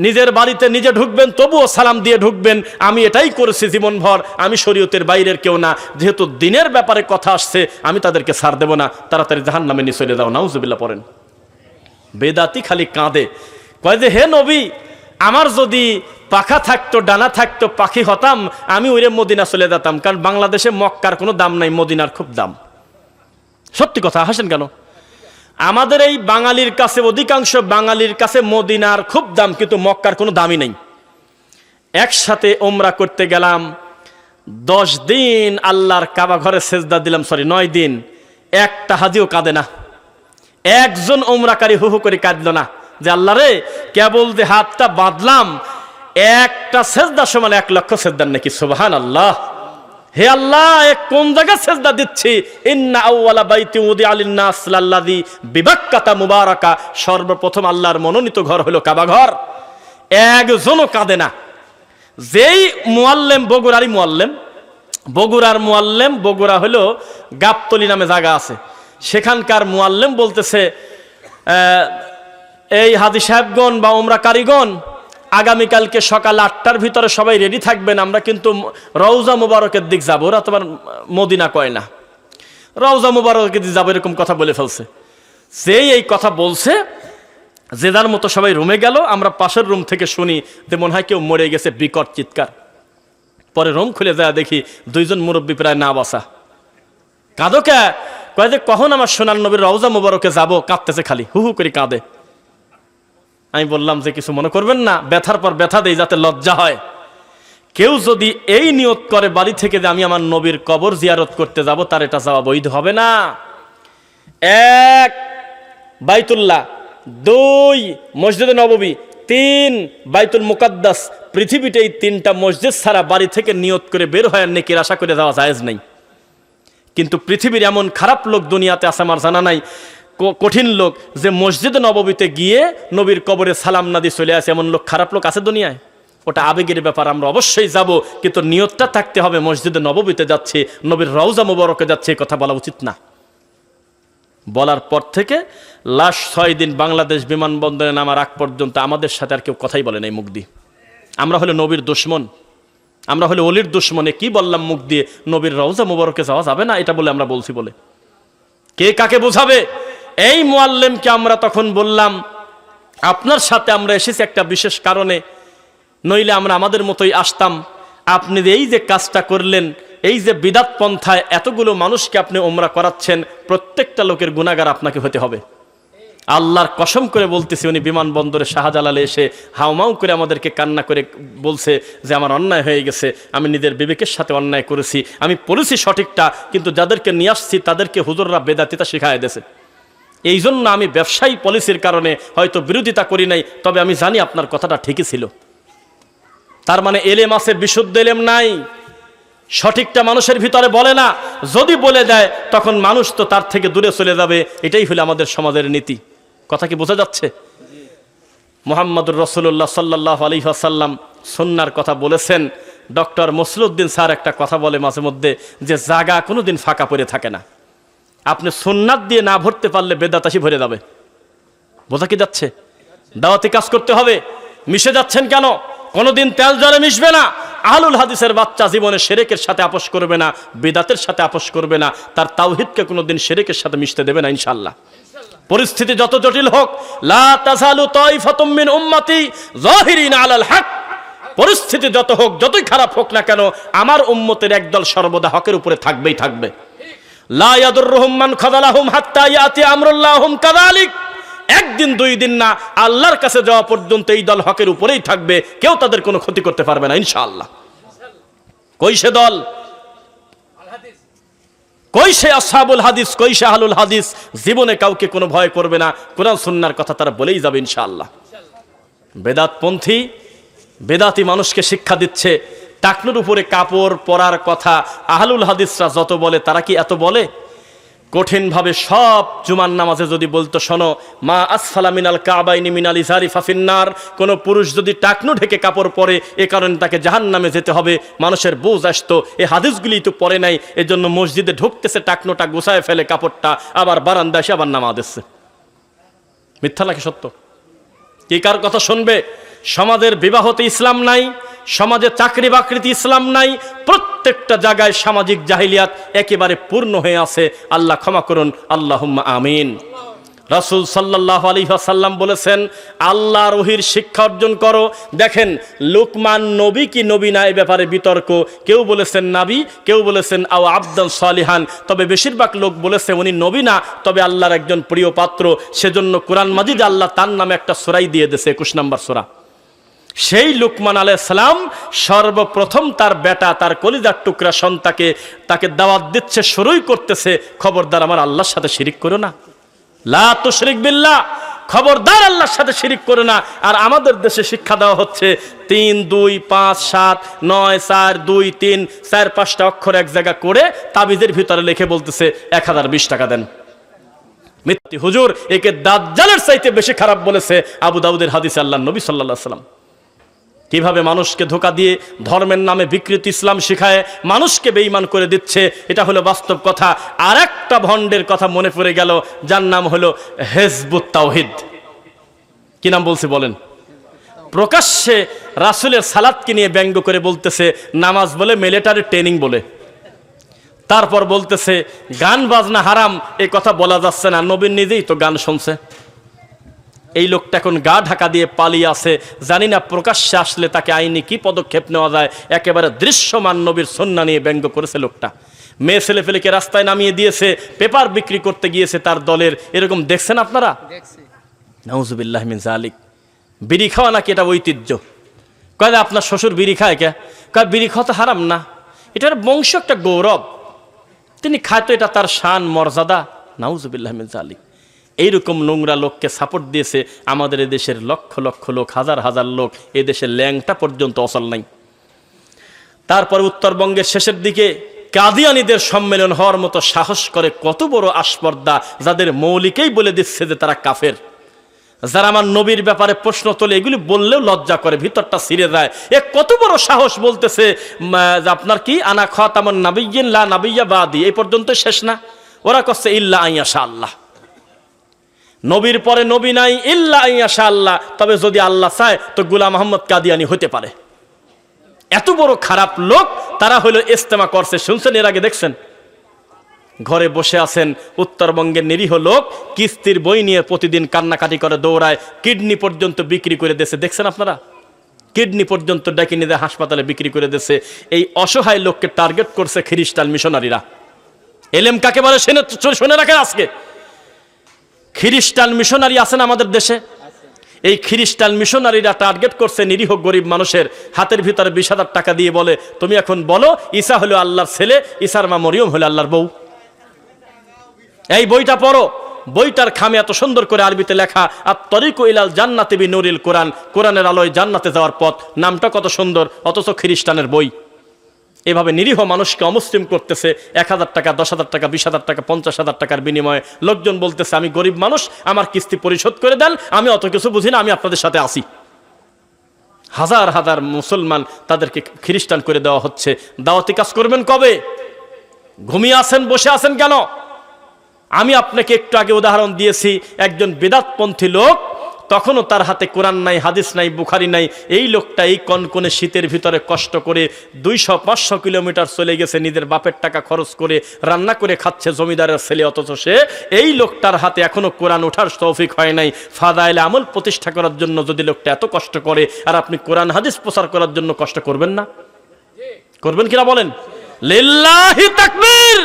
নিজের বাড়িতে নিজে ঢুকবেন তবুও সালাম দিয়ে ঢুকবেন, আমি এটাই করেছি জীবনভর। আমি শরীয়তের বাইরের কেউ না। যেহেতু দিনের ব্যাপারে কথা আসছে আমি তাদেরকে ছাড় দেব না, তাড়াতাড়ি জাহান্নামে নিয়ে চলে যাও। নাউজুবিল্লাহ পড়েন। বেদাতি খালি কাঁদে, কয় যে হে নবী, আমার যদি পাখা থাকতো, ডানা থাকতো, পাখি হতাম, আমি ওইরে মদিনা চলে যেতাম। কারণ বাংলাদেশে মক্কার কোনো দাম নাই, মদিনার খুব দাম। সত্যি কথা, হাসেন কেন? আমাদের এই বাঙালির কাছে, অধিকাংশ বাঙালির কাছে মদিনার খুব দাম, কিন্তু মক্কার কোনো দামই নেই। একসাথে ওমরা করতে গেলাম, 10 দিন আল্লাহর কাবা ঘরে সেজদা দিলাম, 9 দিন। একটা হাজিও কাঁদে না, একজন ওমরাকারী হু হু করে কাঁদল না যে আল্লাহ রে, কেবল যে হাতটা বাঁধলাম, একটা সেজদা সমান 1 লক্ষ সেজদার নাকি। সুবহানাল্লাহ। হে আল্লাহ, কোন জায়গায় সেজদা দিচ্ছি? ইন্না আউওয়ালা বাইতি উদিআ লিন-নাস লাল্লাযী বিবাক্কাতা মুবারাকা, সর্বপ্রথম আল্লাহর মনোনীত ঘর হলো কাবা ঘর। একজনও কাঁদে না। যেই মুআল্লিম, বগুড়ার মুআল্লিম, বগুড়া হলো গাবতলী নামে জায়গা আছে, সেখানকার মুআল্লিম বলতেছে, এই হাজী সাহেবগণ বা ওমরা কারিগণ, আগামীকালকে সকাল 8টার ভিতরে সবাই রেডি থাকবেন, আমরা কিন্তু রওজা মুবারকের দিক যাবো। ওরা তোমার মদিনা কয় না, রওজা মুবারকের দিক যাবো, এরকম কথা বলে ফেলছে। যেই এই কথা বলছে, যে যার মতো সবাই রুমে গেল। আমরা পাশের রুম থেকে শুনি যে মনে হয় কেউ মরে গেছে, বিকট চিৎকার। পরে রুম খুলে যায়, দেখি দুইজন মুরব্বী প্রায় না বাসা। কাঁদো কে? কয় যে কখন আমার সোনার নবীর রওজা মুবারকে যাবো, কাঁদতেছে খালি, হু হু করে কাঁদে। আমি বললাম যে কিছু মনে করবেন না, ব্যথার পর ব্যথা দেই যাতে লজ্জা হয়। কেউ যদি এই নিয়ত করে বাড়ি থেকে যে আমি আমার নবীর কবর জিয়ারত করতে যাব, তার এটা যাওয়া বৈধ হবে না। 1 বাইতুল্লাহ, 2 মসজিদে নববী, 3 বাইতুল মুকাদ্দাস। পৃথিবীতে এই 3টা মসজিদ ছাড়া বাড়ি থেকে নিয়ত করে বের হয় নেকির আশা করে যাওয়া জায়েজ নেই। কিন্তু পৃথিবীর এমন খারাপ লোক দুনিয়াতে আছে আমার জানা নাই, কঠিন লোক, যে মসজিদে নববীতে গিয়ে নবীর কবরে সালাম না দিয়ে চলে আসে। এমন লোক, খারাপ লোক আছে দুনিয়ায়। ওটা আবেগের ব্যাপার, আমরা অবশ্যই যাব, কিন্তু নিয়তটা থাকতে হবে মসজিদে নববীতে যাচ্ছে, নবীর রওজা মুবারকে যাচ্ছে, এই কথা বলা উচিত না। বলার পর থেকে লাস্ট 6 দিন বাংলাদেশ বিমানবন্দরে নামার আগ পর্যন্ত আমাদের সাথে আর কেউ কথাই বলে নাই মুখ দিয়ে। আমরা হলো নবীর দুশমন, আমরা হলো অলির দুশমনে কি বললাম মুখ দিয়ে? নবীর রওজা মুবারকে যাওয়া যাবে না, এটা বলে আমরা বলছি বলে কে কাকে বোঝাবে? এই মুআল্লিমকে আমরা তখন বললাম, আপনার সাথে আমরা এসেছি একটা বিশেষ কারণে, নইলে আমরা আমাদের মতোই আসতাম। আপনি এই যে কাজটা করলেন, এই যে বিদাত পন্থায় এতগুলো মানুষকে আপনি ওমরা করাচ্ছেন, প্রত্যেকটা লোকের গুনাহগার আপনাকে হতে হবে। আল্লাহর কসম করে বলতেছি, উনি বিমানবন্দরে শাহজালালে এসে হাউমাউ করে আমাদেরকে কান্না করে বলছে যে আমার অন্যায় হয়ে গেছে, আমি নিজের বিবেকের সাথে অন্যায় করেছি, আমি পলিসি সঠিকটা, কিন্তু যাদেরকে নিয়ে আসছি তাদেরকে হুজুররা বেদাতিতা শিখায় দিয়েছে। এই জন্য আমি ব্যবসায়ী পলিসির কারণে হয়তো বিরোধিতা করি নাই, তবে আমি জানি আপনার কথাটা ঠিকই ছিল। তার মানে এলেম আছে, বিশুদ্ধ এলেম নাই, সঠিকটা মানুষের ভিতরে বলে না। যদি বলে দেয় তখন মানুষ তো তার থেকে দূরে চলে যাবে। এটাই হলো আমাদের সমাজের নীতি। কথা কি বোঝা যাচ্ছে? মুহাম্মদুর রাসূলুল্লাহ সাল্লাল্লাহু আলাইহি ওয়াসাল্লাম সুন্নাহর কথা বলেছেন। ডক্টর মসলুদ্দিন স্যার একটা কথা বলে মাঝে মধ্যে, যে জায়গা কোনোদিন ফাঁকা পড়ে থাকে না। আপনি সুন্নাত দিয়ে না ভরতে পারলে বেদাত আসি ভরে যাবে। বোঝা কি যাচ্ছে? দাওয়াতি কাজ করতে হবে। মিশে যাচ্ছেন কেন? কোনোদিন তেল জলে মিশবে না। আহলুল হাদিসের বাচ্চা জীবনে শিরকের সাথে আপোষ করবে না, বিদাতের সাথে আপোষ করবে না, তার তাওহীদকে কোনোদিন শিরকের সাথে মিশতে দেবে না ইনশাআল্লাহ। পরিস্থিতি যত জটিল হোক, লা তাযালু তাইফাতুম মিন উম্মতি যাহিরিনা আলাল হক। পরিস্থিতি যত হোক, যতই খারাপ হোক না কেন, আমার উম্মতের একদল সর্বদা হকের উপরে থাকবেই থাকবে। লা ইয়াদুররুহুম মান খাযালাহুম হাত্তা ইয়াতি আমরুল্লাহুম কাযালিক। একদিন 2 দিন না, আল্লাহর কাছে যাওয়া পর্যন্ত এই দল হকের উপরেই থাকবে, কেউ তাদের কোনো ক্ষতি করতে পারবে না ইনশাআল্লাহ। কই সে দল? কই সে আসহাবুল হাদিস? কই সে আহলুল হাদিস? জীবনে কাউকে কোনো ভয় করবে না, কোরআন সুন্নাহর কথা তারা বলেই যাবে ইনশাআল্লাহ। বেদাতপন্থী, বেদাতি মানুষকে শিক্ষা দিচ্ছে টাকনুর উপরে কাপড় পরার কথা। আহলুল হাদিসরা যত বলে, তারা কি এত বলে? কঠিনভাবে সব জুমার নামাজে যদি বলতো, শোনো, মা আসফালা মিনাল কাবাইনি মিনাল ইজারি ফাফিন্নার, কোনো পুরুষ যদি টাকনু ঢেকে কাপড় পরে এ কারণে তাকে জাহান্নামে যেতে হবে, মানুষের বোঝ আসতো। এই হাদিসগুলি তো পড়ে নাই, এজন্য মসজিদে ঢুকতেছে, টাকনুটা গুছায় ফেলে কাপড়টা, আবার বারান্দায় এসে আবার নামাজ দিচ্ছে। মিথ্যা নাকি সত্য? কি কার কথা শুনবে? সমাজের বিবাহতে ইসলাম নাই, সমাজে চাকরি বাকরিতে ইসলাম নাই, প্রত্যেকটা জায়গায় সামাজিক জাহিলিয়াত একেবারে পূর্ণ হয়ে আছে। আল্লাহ ক্ষমা করুন, আল্লাহুম্মা আমিন। রাসূল সাল্লাল্লাহু আলাইহি ওয়াসাল্লাম বলেছেন, আল্লাহর ওহীর শিক্ষা অর্জন করো। দেখেন, লুকমান নবী কি নবী না এ ব্যাপারে বিতর্ক। কেউ বলেছেন নবী, কেউ বলেছেন আও আবদান সালিহান, তবে বেশিরভাগ লোক বলেছে উনি নবী না, তবে আল্লাহর একজন প্রিয় পাত্র। সেজন্য কোরআন মাজিদে আল্লাহ তার নামে একটা সূরাই দিয়ে দিয়েছে, 21 নম্বর সূরা। সেই লুকমান আলাইহিস সালাম সর্বপ্রথম তার বেটা, তার কলিজার টুকরা সন্তানকে তাকে দাওয়াত দিচ্ছে, শুরুই করতেছে, খবরদার আমার আল্লাহর সাথে শিরিক করো না, লা তুশরিক বিল্লাহ, খবরদার আল্লাহর সাথে শিরিক করে না। আর আমাদের দেশে শিক্ষা দেওয়া হচ্ছে 3 2 5 7 9 4 2 3 4 5টা অক্ষর এক জায়গা করে তাবিজের ভিতরে লিখে বলতেছে 1020 টাকা দেন। মিথ্যা হুজুর, একে দাজ্জালের চাইতে বেশি খারাপ বলেছে আবু দাউদের হাদিসে আল্লাহর নবী সাল্লাল্লাহু আলাইহি ওয়াসাল্লাম। কিভাবে মানুষকে ধোঁকা দিয়ে ধর্মের নামে বিকৃত ইসলাম শিখায় মানুষকে বেঈমান করে দিচ্ছে, এটা হলো বাস্তব কথা। আর একটা ভণ্ডের কথা মনে পড়ে গেল, যার নাম হলো হিজবুত তাওহীদ। কি নাম বলছি বলেন? প্রকাশ্যে রাসূলের সালাতকে নিয়ে ব্যঙ্গ করে বলতেছে নামাজ বলে মিলিটারি ট্রেনিং বলে। তারপর বলতেছে গান বাজনা হারাম, এই কথা বলা যাচ্ছে না, নবী নিজেই তো গান শুনছে। এই লোকটা এখন গা ঢাকা দিয়ে পালিয়ে আছে, জানি না প্রকাশ্যে আসলে তাকে আইনি কি পদক্ষেপ নেওয়া যায়। একেবারে দৃশ্যমান নবীর সুন্নাহ নিয়ে ব্যঙ্গ করেছে লোকটা। মেয়ে ছেলে ফেলেকে রাস্তায় নামিয়ে দিয়েছে, পেপার বিক্রি করতে গিয়েছে তার দলের, এরকম দেখছেন আপনারা? নাউজুবিল্লাহ মিন যালিক। বিড়ি খাওয়া নাকি এটা ঐতিহ্য। কয় আপনার শ্বশুর বিড়ি খায় কে? কয় বিড়ি খাওয়া তো হারাম না, এটার বংশ একটা গৌরব, তিনি খায় তো এটা তার শান মর্যাদা। নাউজুবিল্লাহ মিন যালিক। এইরকম নোংরা লোককে সাপোর্ট দিয়েছে আমাদের এদেশের লক্ষ লক্ষ লোক, হাজার হাজার লোক। এদেশের ল্যাংটা পর্যন্ত অচল নাই। তারপর উত্তরবঙ্গের শেষের দিকে কাদিয়ানীদের সম্মেলন হওয়ার মতো সাহস করে কত বড় আস্পর্ধা, যাদের মৌলিকেই বলে দিচ্ছে যে তারা কাফের। যারা আমার নবীর ব্যাপারে প্রশ্ন তোলে, এগুলি বললেও লজ্জা করে, ভিতরটা ছিঁড়ে যায়। এ কত বড় সাহস, বলতেছে আপনার কি আনা খাতামুন নাবিয়্যিন লা নাবিয়্যা বাদি, এই পর্যন্ত শেষ না। ওরা করছে ইল্লা আইয়াশা আল্লাহ, নবীর পরে নবী নাই, ইল্লা আইয়াশা আল্লাহ, তবে যদি আল্লাহ চায় তো গোলাম মোহাম্মদ কাদিয়ানী হতে পারে। এত বড় খারাপ লোক তারা হলো ইজতেমা করছে, শুনছেন এর আগে? দেখছেন? ঘরে বসে আছেন উত্তরবঙ্গের নিরীহ লোক, কিস্তির বই নিয়ে প্রতিদিন কান্নাকাটি করে দৌড়ায়, কিডনি পর্যন্ত বিক্রি করে দিয়েছে। দেখছেন আপনারা? কিডনি পর্যন্ত ডেকে নিয়ে হাসপাতালে বিক্রি করে দিয়েছে। এই অসহায় লোককে টার্গেট করছে খ্রিস্টান মিশনারিরা। এলেম কাকে বলে শুনে রাখেন আজকে। খ্রিস্টান মিশনারি আছেন আমাদের দেশে, এই খ্রিস্টান মিশনারিরা টার্গেট করছে নিরীহ গরিব মানুষের হাতের ভিতরে 20,000 টাকা দিয়ে বলে তুমি এখন বলো ঈসা হলো আল্লাহর ছেলে, ঈসার মা মরিয়ম হলো আল্লাহর বউ। এই বইটা পড়ো, বইটার খামে এত সুন্দর করে আরবিতে লেখা আত-তরিকু ইলাল জান্নাতি বিনুরিল কোরআন, কোরআনের আলোয় জান্নাতে যাওয়ার পথ। নামটা কত সুন্দর, অথচ খ্রিস্টানের বই। এভাবে নিরীহ মানুষকে অমুসলিম করতেছে 1,000 টাকা, 10,000 টাকা, 20,000 টাকা, 50,000 টাকার বিনিময়ে। লোকজন বলতেছে আমি গরিব মানুষ, আমার কিস্তি পরিশোধ করে দেন, আমি অত কিছু বুঝি না, আমি আপনাদের সাথে আসি। হাজার হাজার মুসলমান তাদেরকে খ্রিস্টান করে দেওয়া হচ্ছে। দাওয়াতি কাজ করবেন কবে? ঘুমিয়ে আছেন, বসে আছেন কেন? আমি আপনাকে একটু আগে উদাহরণ দিয়েছি, একজন বিদআতপন্থী লোক, তখনও তার হাতে কোরআন নাই, হাদিস নাই, বুখারি নাই। এই লোকটা এই কনকনে শীতের ভিতরে কষ্ট করে 200-500 কিলোমিটার চলে গেছে, নিজের বাপের টাকা খরচ করে রান্না করে খাচ্ছে, জমিদারের ছেলে। অথচ সে এই লোকটার হাতে এখনো কোরআন ওঠার তৌফিক হয় নাই। ফাদাইলে আমল প্রতিষ্ঠা করার জন্য যদি লোকটা এত কষ্ট করে, আর আপনি কোরআন হাদিস প্রচার করার জন্য কষ্ট করবেন না? করবেন কিনা বলেন? লিল্লাহি তাকবীর।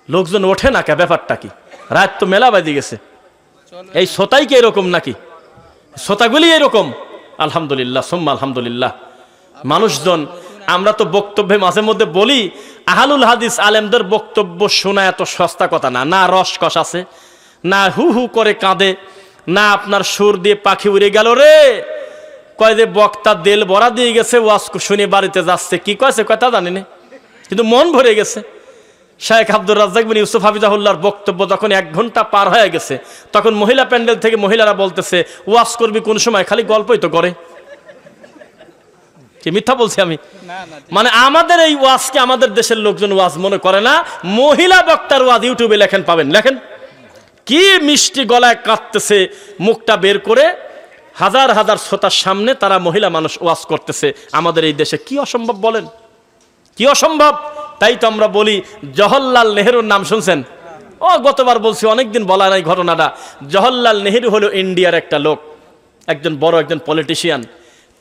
লোকজন ওঠে না কে? ব্যাপারটা কি? রাত তো মেলা বাজে গেছে। এই শ্রোতাই কি এরকম নাকি? শ্রোতাগুলি এরকম? আলহামদুলিল্লাহ সুম্মা আলহামদুলিল্লাহ। মানুষজন, আমরা তো বক্তব্যে মাঝে মধ্যে বলি আহলুল হাদিস আলেমদের বক্তব্য শোনা এত সস্তা কথা না। না রসকস আছে, না হু হু করে কাঁদে, না আপনার সুর দিয়ে পাখি উড়ে গেল রে। কয় যে বক্তা দেল বড়া দিয়ে গেছে, ওয়াজ শুনে বাড়িতে যাচ্ছে, কি কয়েছে কথা জানি না, কিন্তু মন ভরে গেছে। শেখ আব্দুর রাজ্জাক বিন ইউসুফ হাফিজাহুল্লাহর বক্তব্য যখন 1 ঘন্টা পার হয়ে গেছে, তখন মহিলা প্যান্ডেল থেকে মহিলারা বলতেছে ওয়াজ করবি কোন সময়, খালি গল্পই তো করে। কি মিথ্যা বলছি আমি? মানে আমাদের এই ওয়াজকে আমাদের দেশের লোকজন ওয়াজ মনে করে না। মহিলা বক্তার ওয়াজ ইউটিউবে লেখেন, পাবেন, লেখেন। কি মিষ্টি গলায় কাঁদতেছে, মুখটা বের করে হাজার হাজার শ্রোতার সামনে তারা মহিলা মানুষ ওয়াজ করতেছে। আমাদের এই দেশে কি অসম্ভব বলেন? কি অসম্ভব? তাই তো আমরা বলি জওহরলাল নেহরুর নাম শুনছেন? গতবার বলছি, অনেকদিন বলা নাই ঘটনাটা। জওহরলাল নেহরু হলো ইন্ডিয়ার একটা লোক, একজন বড় একজন পলিটিশিয়ান।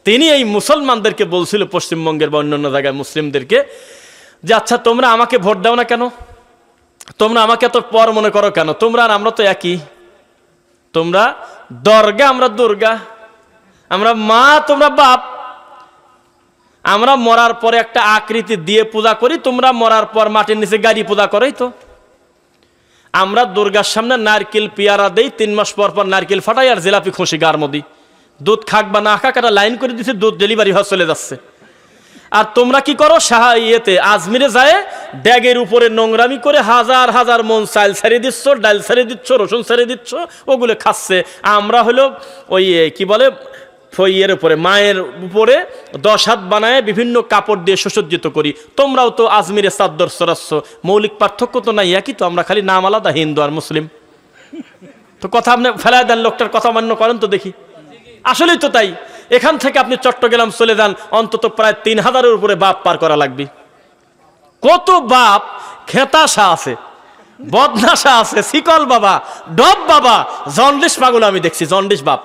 তিনি এই মুসলমানদেরকে বলছিল, পশ্চিমবঙ্গের বা অন্যান্য জায়গায় মুসলিমদেরকে, যে আচ্ছা তোমরা আমাকে ভোট দাও না কেন? তোমরা আমাকে এত পর মনে করো কেন? তোমরা আর আমরা তো একই। তোমরা দর্গা, আমরা দুর্গা, আমরা মা, তোমরা বাপ। আমরা মরার পরে একটা আকৃতি দিয়ে পূজা করি, তোমরা মরার পর মাটির নিচে গাড়ি পূজা করেই তো। আমরা দুর্গার সামনে নারকেল পেয়ারা দেই, 3 মাস পর পর নারকেল ফাটাই আর জিলাপি খুশি গার মধ্যে। দুধ খাক বা না খাক একটা লাইন করে দিচ্ছে, দুধ ডেলিভারি হয়ে চলে যাচ্ছে। আর তোমরা কি করো, আজমিরে যায় ড্যাগের উপরে নোংরামি করে হাজার হাজার মন চাল ছাড়িয়ে দিচ্ছ, ডাল ছাড়িয়ে দিচ্ছ, রসুন ছাড়িয়ে দিচ্ছ, ওগুলো খাচ্ছে। আমরা হলো ওই কি বলে ফইয়ের উপরে, মায়ের উপরে 10 হাত বানায় বিভিন্ন কাপড় দিয়ে সুসজ্জিত করি। তোমরাও তো আজমিরে চাদর চড়াচ্ছ, মৌলিক পার্থক্য তো নাই, একই তো। আমরা খালি নাম আলাদা, হিন্দু আর মুসলিম। তো কথা আপনি ফেলায় দেন, লোকটার কথা মান্য করেন তো দেখি। আসলেই তো তাই। এখান থেকে আপনি চট্টগ্রাম চলে যান, অন্তত প্রায় 3000-এর উপরে বাপ পার করা লাগবে। কত বাপ খেতাশা আছে, বদনাশা আছে, শিকল বাবা, ডব বাবা, জন্ডিস পাগল আমি দেখছি। জন্ডিস বাপ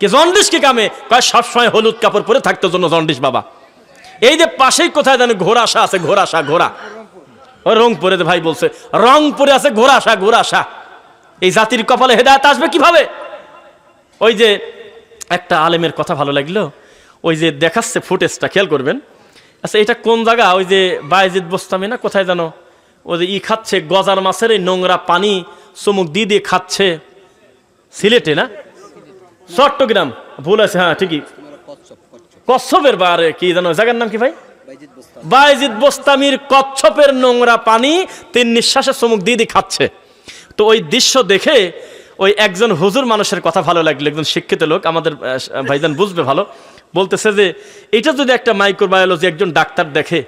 কি, জন্ডিস কি কামে কয় সবসময় হলুদ কাপড় পরে থাকতো জন্য জন্ডিস বাবা। এই যে পাশেই কোথায় জানি ঘোড়াশা আছে, ঘোড়াশা, ঘোড়া, ওই রংপুরে ভাই বলছে রংপুরে আছে ঘোড়াশা, ঘোড়াশা। এই জাতির কপালে হেদায়েত আসবে কিভাবে? ওই যে একটা আলেমের কথা ভালো লাগলো, ওই যে দেখাচ্ছে ফুটেজটা, খেয়াল করবেন। আচ্ছা এটা কোন জায়গা? ওই যে বায়েজিদ বোস্তামি না কোথায় জানো, ওই যে খাচ্ছে গজার মাছের এই নোংরা পানি চুমুক দিয়ে দিয়ে খাচ্ছে, সিলেটে না চট্টগ্রাম, ভুল আছে, হ্যাঁ ঠিকই, কচ্ছপের বারে কি জানো জায়গার নাম কি ভাই? বায়েজিদ বোস্তামির কচ্ছপের নোংরা পানি 3 নিঃশ্বাসে চুমুক দিয়ে দিয়ে খাচ্ছে। তো ওই দৃশ্য দেখে ওই একজন হুজুর মানুষের কথা ভালো লাগলো, একজন শিক্ষিত লোক, আমাদের ভাইজান বুঝবে ভালো, বলতেছে যে এটা যদি একটা মাইক্রোবায়োলজি একজন ডাক্তার দেখে,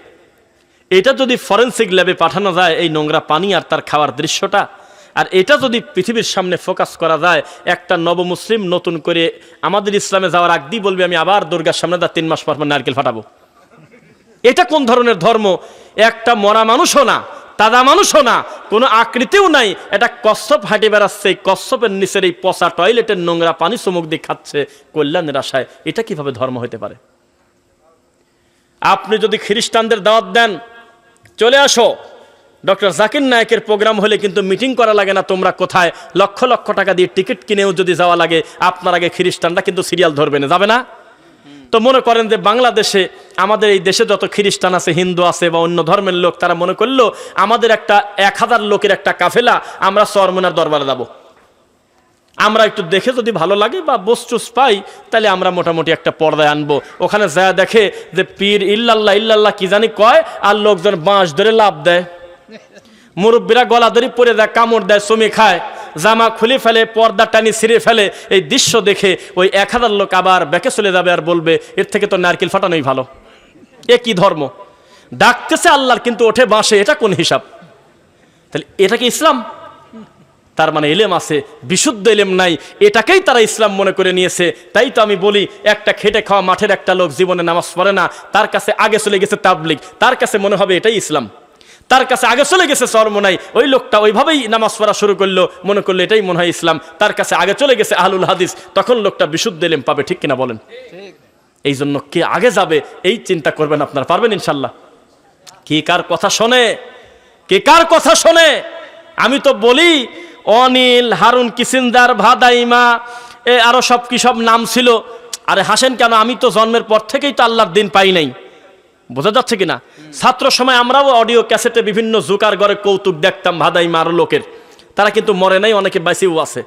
এটা যদি ফরেনসিক ল্যাবে পাঠানো যায় এই নোংরা পানি আর তার খাওয়ার দৃশ্যটা, আর এটা যদি পৃথিবীর সামনে ফোকাস করা যায়, একটা নবমুসলিম নতুন করে আমাদের ইসলামে যাওয়ার আগেই বলবে আমি আবার দুর্গার সামনে 3 মাস পর পর নারকেল ফাটাবো। এটা কোন ধরনের ধর্ম? একটা মরা মানুষও না, তাজা মানুষও না, কোনো আকৃতিও নাই, এটা কচ্ছপ হাঁটে বেড়াচ্ছে, কচ্ছপের নিচের এই পচা টয়লেটের নোংরা পানি চুমুক দিয়ে খাচ্ছে কল্যাণের আশায়। এটা কিভাবে ধর্ম হতে পারে? আপনি যদি খ্রিস্টানদের দাওয়াত দেন, চলে আসো, ডক্টর জাকির নায়েকের প্রোগ্রাম হলে কিন্তু মিটিং করা লাগে না। তোমরা কোথায় লক্ষ লক্ষ টাকা দিয়ে টিকিট কিনেও যদি যাওয়া লাগে, আপনার আগে খ্রিস্টানরা কিন্তু সিরিয়াল ধরবে না, যাবে না? তো মনে করেন যে বাংলাদেশে, আমাদের এই দেশে যত খ্রিস্টান আছে, হিন্দু আছে বা অন্য ধর্মের লোক, তারা মনে করলো আমাদের একটা 1000 লোকের একটা কাফেলা, আমরা চরমনার দরবারে যাব। আমরা একটু দেখে যদি ভালো লাগে বা বস্তুস পাই, তাহলে আমরা মোটামুটি একটা পর্দায় আনবো। ওখানে যা দেখে যে পীর ইল্লাল্লাহ ইল্লাল্লাহ কি জানি কয়, আর লোকজন বাঁশ ধরে লাভ দেয়, মুরব্বীরা গলা ধরে পড়ে দেয়, কামড় দেয়, চুমি খায়, জামা খুলে ফেলে, পর্দা টানি ছিঁড়ে ফেলে। এই দৃশ্য দেখে ওই 1000 লোক আবার ব্যাকে চলে যাবে আর বলবে এর থেকে তো নারকেল ফাটানোই ভালো। এ কি ধর্ম? ডাকতেছে আল্লাহর কিন্তু ওঠে বাঁশে, এটা কোন হিসাব? তাহলে এটা কি ইসলাম? তার মানে এলেম আছে, বিশুদ্ধ এলেম নাই, এটাকেই তারা ইসলাম মনে করে নিয়েছে। তাই তো আমি বলি, একটা খেটে খাওয়া মাঠের একটা লোক জীবনে নামাজ পড়ে না, তার কাছে আগে চলে গেছে তাবলিগ, তার কাছে মনে হবে এটাই ইসলাম। তার কাছে আগে চলে গেছে চরমনাই, ওই লোকটা ওইভাবেই নামাজ পড়া শুরু করলো, মনে করলো এটাই মনে হয় ইসলাম। তার কাছে আগে চলে গেছে আহলুল হাদিস, তখন লোকটা বিশুদ্ধ এলেম পাবে। ঠিক কিনা বলেন? এই জন্য কে আগে যাবে এই চিন্তা করবেন আপনারা, পারবেন ইনশাল্লাহ। কে কার কথা শোনে, কে কার কথা শোনে? আমি তো বলি অনিল, হারুন কিসিঞ্জার, ভাদাইমা, আরো সব কি সব নাম ছিল। আরে হাসেন কেন? আমি তো জন্মের পর থেকেই তো আল্লাহর দিন পাই নাই। বোঝা যাচ্ছে কিনা? ছাত্র সময় আমরাও অডিও ক্যাসেটে বিভিন্ন জুকার ঘরে কৌতুক দেখতাম ভাদাইমা আরো লোকের, তারা কিন্তু মরে নাই, অনেকে বাইসেও আছে।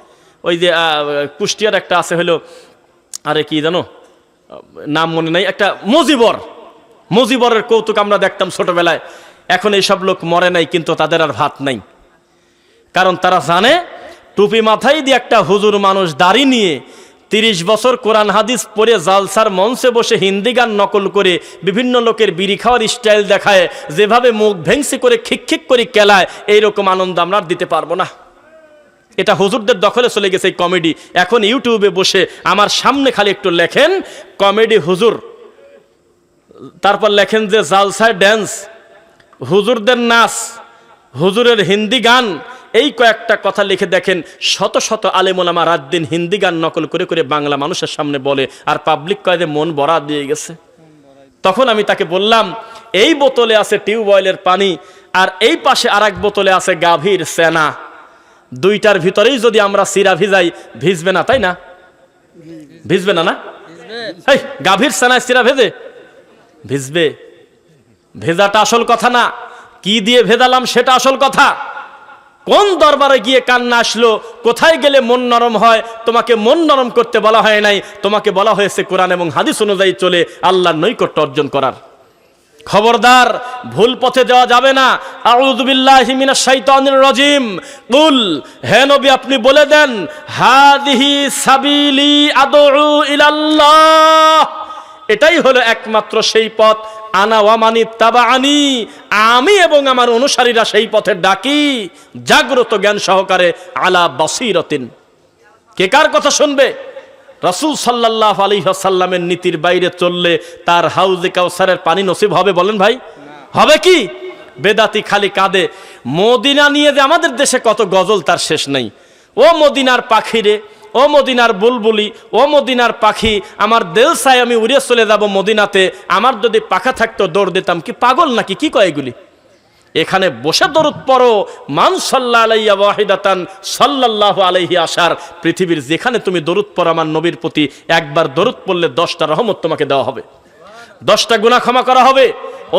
ওই যে কুষ্টিয়ার একটা আছে হলো, আরে কি জানো নাম মনে নাই, একটা মুজিবরের কৌতুক আমরা দেখতাম ছোটবেলায়। এখন এইসব লোক মরে নাই, কিন্তু তাদের আর ভাত নাই। কারণ তারা জানে টুপি মাথায় দিয়ে একটা হুজুর মানুষ দাড়ি নিয়ে 30 বছর কোরআন হাদিস পড়ে জালসার মঞ্চে বসে হিন্দি গান নকল করে বিভিন্ন লোকের বিড়ি খাওয়ার স্টাইল দেখায়, যেভাবে মুখ ভেংসি করে খিক করে কেলায়, এইরকম আনন্দ আমরা দিতে পারবো না। এটা হুজুরদের দখলে চলে গেছে এই কমেডি। এখন ইউটিউবে বসে আমার সামনে খালি একটু লেখেন কমেডি হুজুর, তারপর লেখেন যে জালসায় ড্যান্স, হুজুরদের নাচ, হুজুরের হিন্দি গান, এই কয়েকটা কথা লিখে দেখেন শত শত আলেম ওলামা রাত দিন হিন্দি গান নকল করে করে বাংলা মানুষের সামনে বলে, আর পাবলিক কয় যে মন ভরা দিয়ে গেছে। তখন আমি তাকে বললাম, এই বোতলে আছে টিউবওয়েলের পানি, আর এই পাশে আরেক বোতলে আছে গাভীর সেনা, দুইটার ভিতরেই যদি আমরা সিরা ভিজাই, ভিজবে না? তাই না? ভিজবে না? না এই গাভীর সেনায় সিরা ভেজে ভিজবে। ভেজাটা আসল কথা না, কি দিয়ে ভেজালাম সেটা আসল কথা। কোন দরবারে গিয়ে কান্না আসলো, কোথায় গেলে মন নরম হয়? তোমাকে মন নরম করতে বলা হয় নাই, তোমাকে বলা হয়েছে কোরআন এবং হাদিস অনুযায়ী চলে আল্লাহর নৈকট্য অর্জন করার। খবরদার, ভুল পথে যাওয়া যাবে না। আউযু বিল্লাহি মিনাশ শাইতানির রাজিম। কুল, হে নবী আপনি বলে দেন, হাদিহি সাবিলি আদউ ইলাল্লাহ, এটাই হলো একমাত্র সেই পথ। আনা ওয়া মানি তাবাআনি, আমি এবং আমার অনুসারীরা সেই পথে ডাকি জাগ্রত জ্ঞান সহকারে, আলা বাসীরাতিন। কে কার কথা শুনবে? রাসূল সাল্লাল্লাহু আলাইহি ওয়াসাল্লামের নীতির বাইরে চললে তার হাউজে কাউসারের পানি নসিব হবে? বলেন ভাই, হবে কি? বেদাতি খালি কাঁদে। মদিনা নিয়ে যে আমাদের দেশে কত গজল তার শেষ নেই। ও মদিনার পাখি রে, ও মদিনার বুলবুলি, ও মদিনার পাখি, আমার দিল চাই আমি উড়ে চলে যাব মদিনাতে, আমার যদি পাখা থাকতো দৌড় দিতাম। কি পাগল নাকি? কি কয় এগুলি? এখানে বসে দরুদ পড়ো, মান সাল্লা আলাইয়া ওয়াহিদাতান সাল্লাল্লাহু আলাইহি আশার। পৃথিবীর যেখানে তুমি দরুদ পড়ো আমার নবীর প্রতি, একবার দরুদ পড়লে 10টা রহমত তোমাকে দেওয়া হবে, 10টা গুনাহ ক্ষমা করা হবে,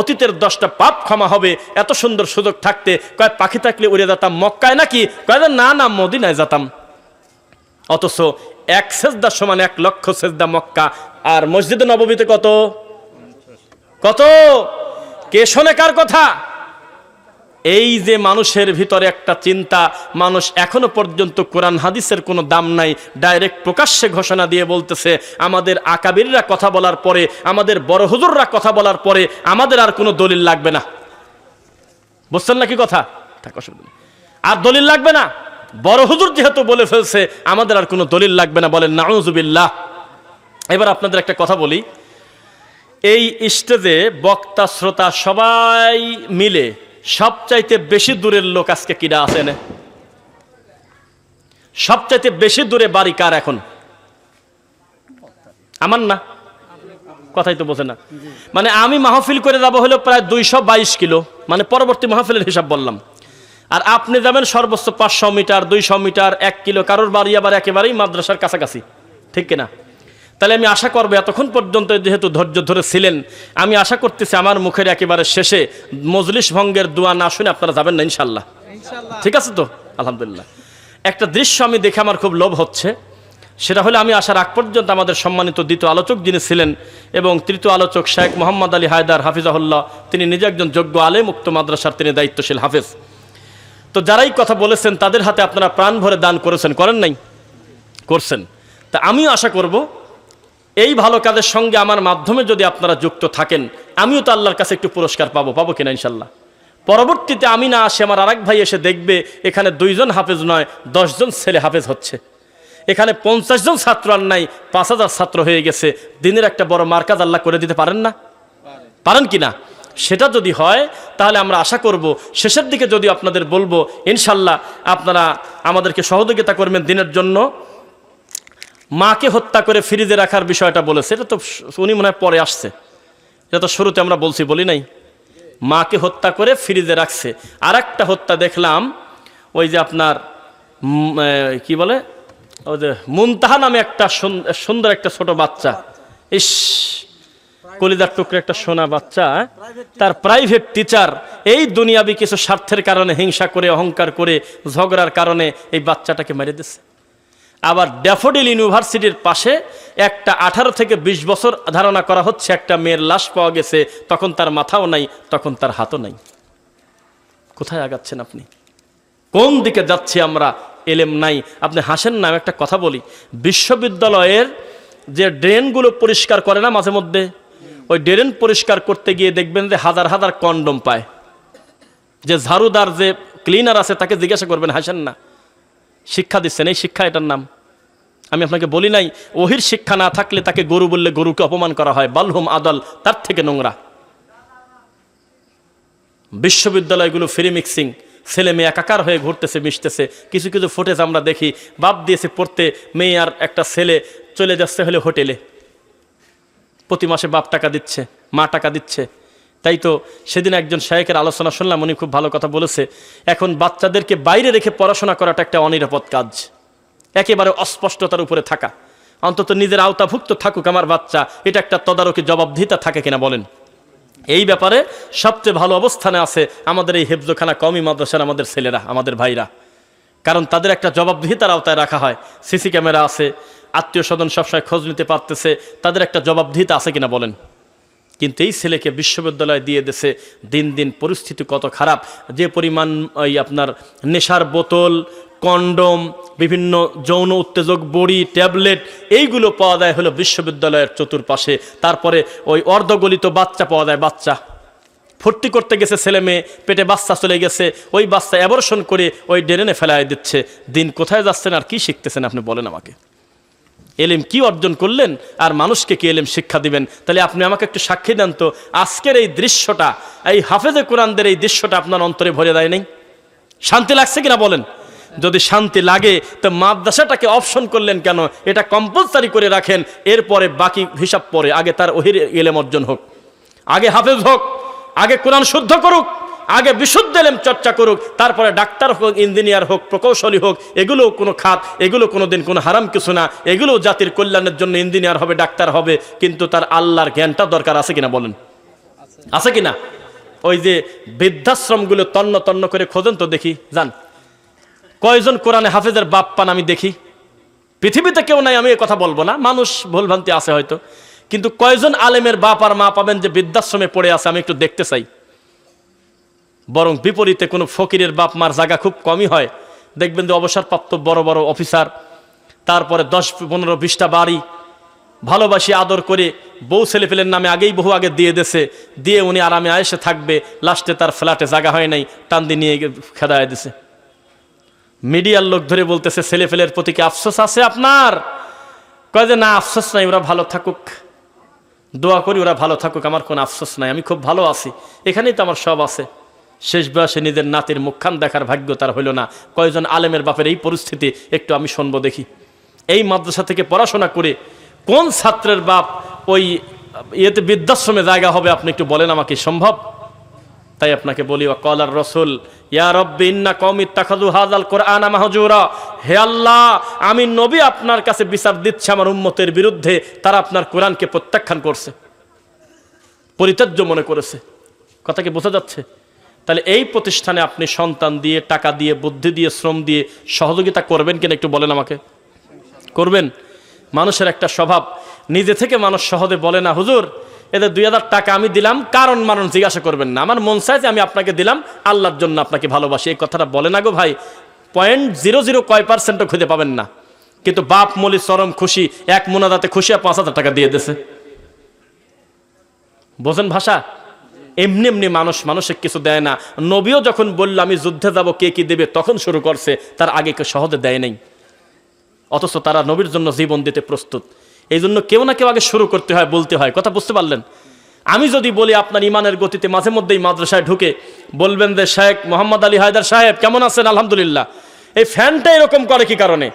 অতীতের 10টা পাপ ক্ষমা হবে। এত সুন্দর সুযোগ থাকতে কয় পাখি থাকলে উড়ে যেতাম মক্কায় নাকি? কয় না না, মদিনায় যেতাম। অথচ এক সেজদা সমান 1 লক্ষ সেজদা মক্কা। আর মসজিদে নববীতে কত কত? কে শোনে কার কথা? এই যে মানুষের ভিতরে একটা চিন্তা, মানুষ এখনো পর্যন্ত কোরআন হাদিসের কোনো দাম নাই, ডাইরেক্ট প্রকাশ্যে ঘোষণা দিয়ে বলতেছে আমাদের আকাবিররা কথা বলার পরে, আমাদের বড় হুজুররা কথা বলার পরে আমাদের আর কোনো দলিল লাগবে না। বুঝছেন নাকি কথা? আর দলিল লাগবে না, বড় হুজুর যেহেতু বলে ফেলছে আমাদের আর কোনো দলিল লাগবে না। বলেন নাউজুবিল্লাহ। এবার আপনাদের একটা কথা বলি, এই স্টেজে বক্তা শ্রোতা সবাই মিলে সবচাইতে বেশি দূরের লোক আজকে কিরা আছেন? সবচাইতে বেশি দূরে বাড়ি কার এখন? আমার না? কথাই তো বোঝে না। মানে আমি মাহফিল করে যাব হলো প্রায় 222 কিলো, মানে পরবর্তী মাহফিলের হিসাব বললাম। আর আপনি যাবেন সর্বোচ্চ 500 মিটার, 200 মিটার, 1 কিলো, কারোর বাড়ি আবার একেবারেই মাদ্রাসার কাছাকাছি, ঠিক কিনা? তাহলে আমি আশা করবো এতক্ষণ পর্যন্ত যেহেতু ধৈর্য ধরে ছিলেন, আমি আশা করতেছি আমার মুখের একেবারে শেষে মজলিস ভঙ্গের দোয়া না শুনে আপনারা যাবেন না ইনশাল্লাহ। ঠিক আছে তো? আলহামদুলিল্লাহ। একটা দৃশ্য আমি দেখে আমার খুব লোভ হচ্ছে, সেটা হলে আমি আসার আগ পর্যন্ত আমাদের সম্মানিত দ্বিতীয় আলোচক যিনি ছিলেন এবং তৃতীয় আলোচক শেখ মোহাম্মদ আলী হায়দার হাফিজাহুল্লাহ, তিনি নিজে একজন যোগ্য আলেম, উক্ত মাদ্রাসার তিনি দায়িত্বশীল হাফেজ। তো যারাই কথা বলেছেন তাদের হাতে আপনারা প্রাণ ভরে দান করেছেন, করেন নাই? করছেন। তা আমিও আশা করব এই ভালো কাজের সঙ্গে আমার মাধ্যমে যদি আপনারা যুক্ত থাকেন, আমিও তো আল্লাহর কাছে একটু পুরস্কার পাবো কিনা ইনশাল্লাহ। পরবর্তীতে আমি না আসে আমার আরেক ভাই এসে দেখবে এখানে 2 জন হাফেজ নয় 10 জন ছেলে হাফেজ হচ্ছে, এখানে 50 জন ছাত্র আর নাই 5000 ছাত্র হয়ে গেছে। দিনের একটা বড় মার্কাজ আল্লাহ করে দিতে পারেন না? পারেন কিনা? সেটা যদি হয় তাহলে আমরা আশা করব শেষের দিকে যদি আপনাদের বলবো ইনশাল্লাহ আপনারা আমাদেরকে সহযোগিতা করবেন দিনের জন্য। মাকে হত্যা করে ফ্রিজে রাখার বিষয়টা বলেছে, এটা তো উনি মনে হয় পরে আসছে, এটা তো শুরুতে আমরা বলি নাই? মাকে হত্যা করে ফ্রিজে রাখছে। আর একটা হত্যা দেখলাম, ওই যে আপনার কি বলে, ওই যে মুনতাহা নামে একটা সুন্দর একটা ছোট বাচ্চা, ইস কলিজার টুকরে একটা সোনা বাচ্চা, তার প্রাইভেট টিচার এই দুনিয়াবি কিছু স্বার্থের কারণে, হিংসা করে, অহংকার করে, ঝগড়ার কারণে এই বাচ্চাটাকে মেরে দিচ্ছে। আবার ড্যাফোডিল ইউনিভার্সিটির পাশে একটা 18 থেকে 20 বছর ধারণা করা হচ্ছে একটা মেয়ের লাশ পাওয়া গেছে, তখন তার মাথাও নাই, তখন তার হাতও নাই। কোথায় আগাচ্ছেন আপনি? কোন দিকে যাচ্ছি আমরা? এলেম নাই। আপনি হাসেন না, একটা কথা বলি, বিশ্ববিদ্যালয়ের যে ড্রেনগুলো পরিষ্কার করে না মাঝে মধ্যে, ওই ড্রেন পরিষ্কার করতে গিয়ে দেখবেন যে হাজার হাজার কন্ডম পায়। যে ঝাড়ুদার যে ক্লিনার আছে তাকে জিজ্ঞাসা করবেন, হাসেন না। শিক্ষা দিচ্ছেন, এই শিক্ষা, এটার নাম। আমি আপনাকে বলি নাই ওহির শিক্ষা না থাকলে তাকে গরু বললে গরুকে অপমান করা হয়, বালহুম আদল, তার থেকে নোংরা। বিশ্ববিদ্যালয়গুলো ফ্রি মিক্সিং, ছেলে মেয়ে একাকার হয়ে ঘুরতেছে, মিশতেছে। কিছু কিছু ফুটেজ আমরা দেখি, বাপ দিয়েছে পড়তে, মেয়ে আর একটা ছেলে চলে যাচ্ছে হলে হোটেলে, প্রতি মাসে বাপ টাকা দিচ্ছে, মা টাকা দিচ্ছে। তাই তো সেদিন একজন শায়েখের আলোচনা শুনলাম, উনি খুব ভালো কথা বলেছে, এখন বাচ্চাদেরকে বাইরে রেখে পড়াশোনা করাটা একটা অনিরাপদ কাজ, একেবারে অস্পষ্টতার উপরে থাকা। অন্তত নিজের আওতাভুক্ত থাকুক আমার বাচ্চা, এটা একটা তদারকি জবাবদিহিতা থাকে কিনা বলেন? এই ব্যাপারে সবচেয়ে ভালো অবস্থানে আছে আমাদের এই হেফজখানা কওমি মাদ্রাসার আমাদের ছেলেরা, আমাদের ভাইরা। কারণ তাদের একটা জবাবদিহিতার আওতায় রাখা হয়। সিসি ক্যামেরা আছে, আত্মীয় স্বজন সবসময় খোঁজ নিতে পারতেছে, তাদের একটা জবাবদিহিতা আছে কিনা বলেন। কিন্তু এই ছেলেকে বিশ্ববিদ্যালয়ে দিয়ে দেশে দিন দিন পরিস্থিতি কত খারাপ, যে পরিমাণ ওই আপনার নেশার বোতল, কন্ডম, বিভিন্ন যৌন উত্তেজক বড়ি, ট্যাবলেট, এইগুলো পাওয়া যায় হলো বিশ্ববিদ্যালয়ের চতুর্পাশে। তারপরে ওই অর্ধগলিত বাচ্চা পাওয়া যায়, বাচ্চা ভর্তি করতে গেছে ছেলে মেয়ে, পেটে বাচ্চা চলে গেছে, ওই বাচ্চা অ্যাবর্শন করে ওই ড্রেনে ফেলায় দিচ্ছে। দিন কোথায় যাচ্ছেন আর কি শিখতেছেন আপনি বলেন আমাকে? এলেম কি অর্জন করলেন আর মানুষকে কি এলেম শিক্ষা দিবেন? তাহলে আপনি আমাকে একটু সাক্ষী দেন তো, আজকের এই দৃশ্যটা, এই হাফেজে কোরআনদের এই দৃশ্যটা আপনার অন্তরে ভরে দেয় নাই? শান্তি লাগছে কিনা বলেন? যদি শান্তি লাগে তো মাদ্রাসাটাকে অপশন করলেন কেন? এটা কম্পালসারি করে রাখেন, এরপরে বাকি হিসাব পরে। আগে তার ওহির এলেম অর্জন হোক, আগে হাফেজ হোক, আগে কোরআন শুদ্ধ করুক, আগে বিশুদ্ধ এলেম চর্চা করুক, তারপরে ডাক্তার হোক, ইঞ্জিনিয়ার হোক, প্রকৌশলী হোক। এগুলো কোনো খাত, এগুলো কোনো দিন কোনো হারাম কিছু না। এগুলো জাতির কল্যাণের জন্য ইঞ্জিনিয়ার হবে, ডাক্তার হবে, কিন্তু তার আল্লাহর জ্ঞানটা দরকার আছে কিনা বলেন? আছে কিনা? ওই যে বৃদ্ধাশ্রমগুলো তন্ন তন্ন করে খোঁজেন তো দেখি, যান কয়জন কোরআনে হাফেজের বাপ পান আমি দেখি। পৃথিবীতে কেউ নাই, আমি এ কথা বলবো না, মানুষ ভুলভ্রান্তি আছে হয়তো, কিন্তু কয়জন আলেমের বাপ আর মা পাবেন যে বৃদ্ধাশ্রমে পড়ে আছে? আমি একটু দেখতে চাই। বরং বিপরীতে কোনো ফকিরের বাপ মার জায়গা খুব কমই হয়। দেখবেন যে অবসরপ্রাপ্ত বড় বড় অফিসার, তারপরে 10-15-20টা বাড়ি ভালোবাসি আদর করে বউ ছেলেপেলের নামে আগেই বহু আগে দিয়ে দেছে, দিয়ে উনি আরামে আয়েসে থাকবে, লাস্টে তার ফ্ল্যাটে জায়গা হয় নাই, টান দিয়ে নিয়ে খেদায় দিছে। মিডিয়ার লোক ধরে বলতেছে ছেলেপেলের প্রতি কি আফসোস আছে আপনার? কয় যে না, আফসোস নাই, ওরা ভালো থাকুক, দোয়া করি ওরা ভালো থাকুক, আমার কোনো আফসোস নাই, আমি খুব ভালো আছি, এখানেই তো আমার সব আছে। শেষ বয়সে নিজের নাতির মুখখান দেখার ভাগ্য তার হইল না। কয়জন আলেমের বাপের এই পরিস্থিতি একটু আমি শুনবো দেখি। এই মাদ্রাসা থেকে পড়াশোনা করে কোন ছাত্রের বাপ ওই ইয়েতে বৃদ্ধাশ্রমে জায়গা হবে আপনি একটু বলেন আমাকে, সম্ভব? তাই আপনাকে বলি, ওয়াকালার রাসূল ইয়া রাব্বি ইন্না কওমি ইত্তাখাযু হাযাল কুরআনা মাহজুরা, হে আল্লাহ, আমি নবী আপনার কাছে বিচার দিচ্ছি আমার উম্মতের বিরুদ্ধে, তারা আপনার কোরআনকে প্রত্যাখ্যান করছে, পরিত্যাজ্য মনে করেছে। কথা কি বোঝা যাচ্ছে? তাহলে এই প্রতিষ্ঠানে আপনি সন্তান দিয়ে, টাকা দিয়ে, বুদ্ধি দিয়ে, শ্রম দিয়ে সহযোগিতা করবেন কিনা একটু বলেন আমাকে? করবেন? মানুষের একটা স্বভাব, নিজে থেকে মানুষ সহজে বলে না, হুজুর এদের 2000 টাকা আমি দিলাম, কারণ মানুষ জিজ্ঞাসা করবেন না, আমার মন চায় যে আমি আপনাকে দিলাম আল্লাহর জন্য, আপনাকে ভালোবাসি। এই কথাটা বলে না গো ভাই, 0.00 কয় পার্সেন্টও খুঁজে পাবেন না। কিন্তু বাপ মলি চরম খুশি, এক মোনাজাতে খুশি, 5000 টাকা দিয়ে দিয়েছে। বোঝেন ভাষা? এমনি এমনি মানুষের কিছু দেয় না। নবীও যখন বলল আমি যুদ্ধে যাব, কে কি দেবে, তখন শুরু করছে, তার আগে কেউ সহজে দেয় নাই। অথচ তারা নবীর জন্য জীবন দিতে প্রস্তুত। এই জন্য কেউ না কেউ আগে শুরু করতে হয়, বলতে হয়। কথা বুঝতে পারলেন? আমি যদি বলি আপনার ইমানের গতিতে মাঝে মধ্যেই মাদ্রাসায় ঢুকে বলবেন যে শেখ মোহাম্মদ আলী হায়দার সাহেব কেমন আছেন? আলহামদুলিল্লাহ। এই ফ্যানটা এরকম করে কি কারণে?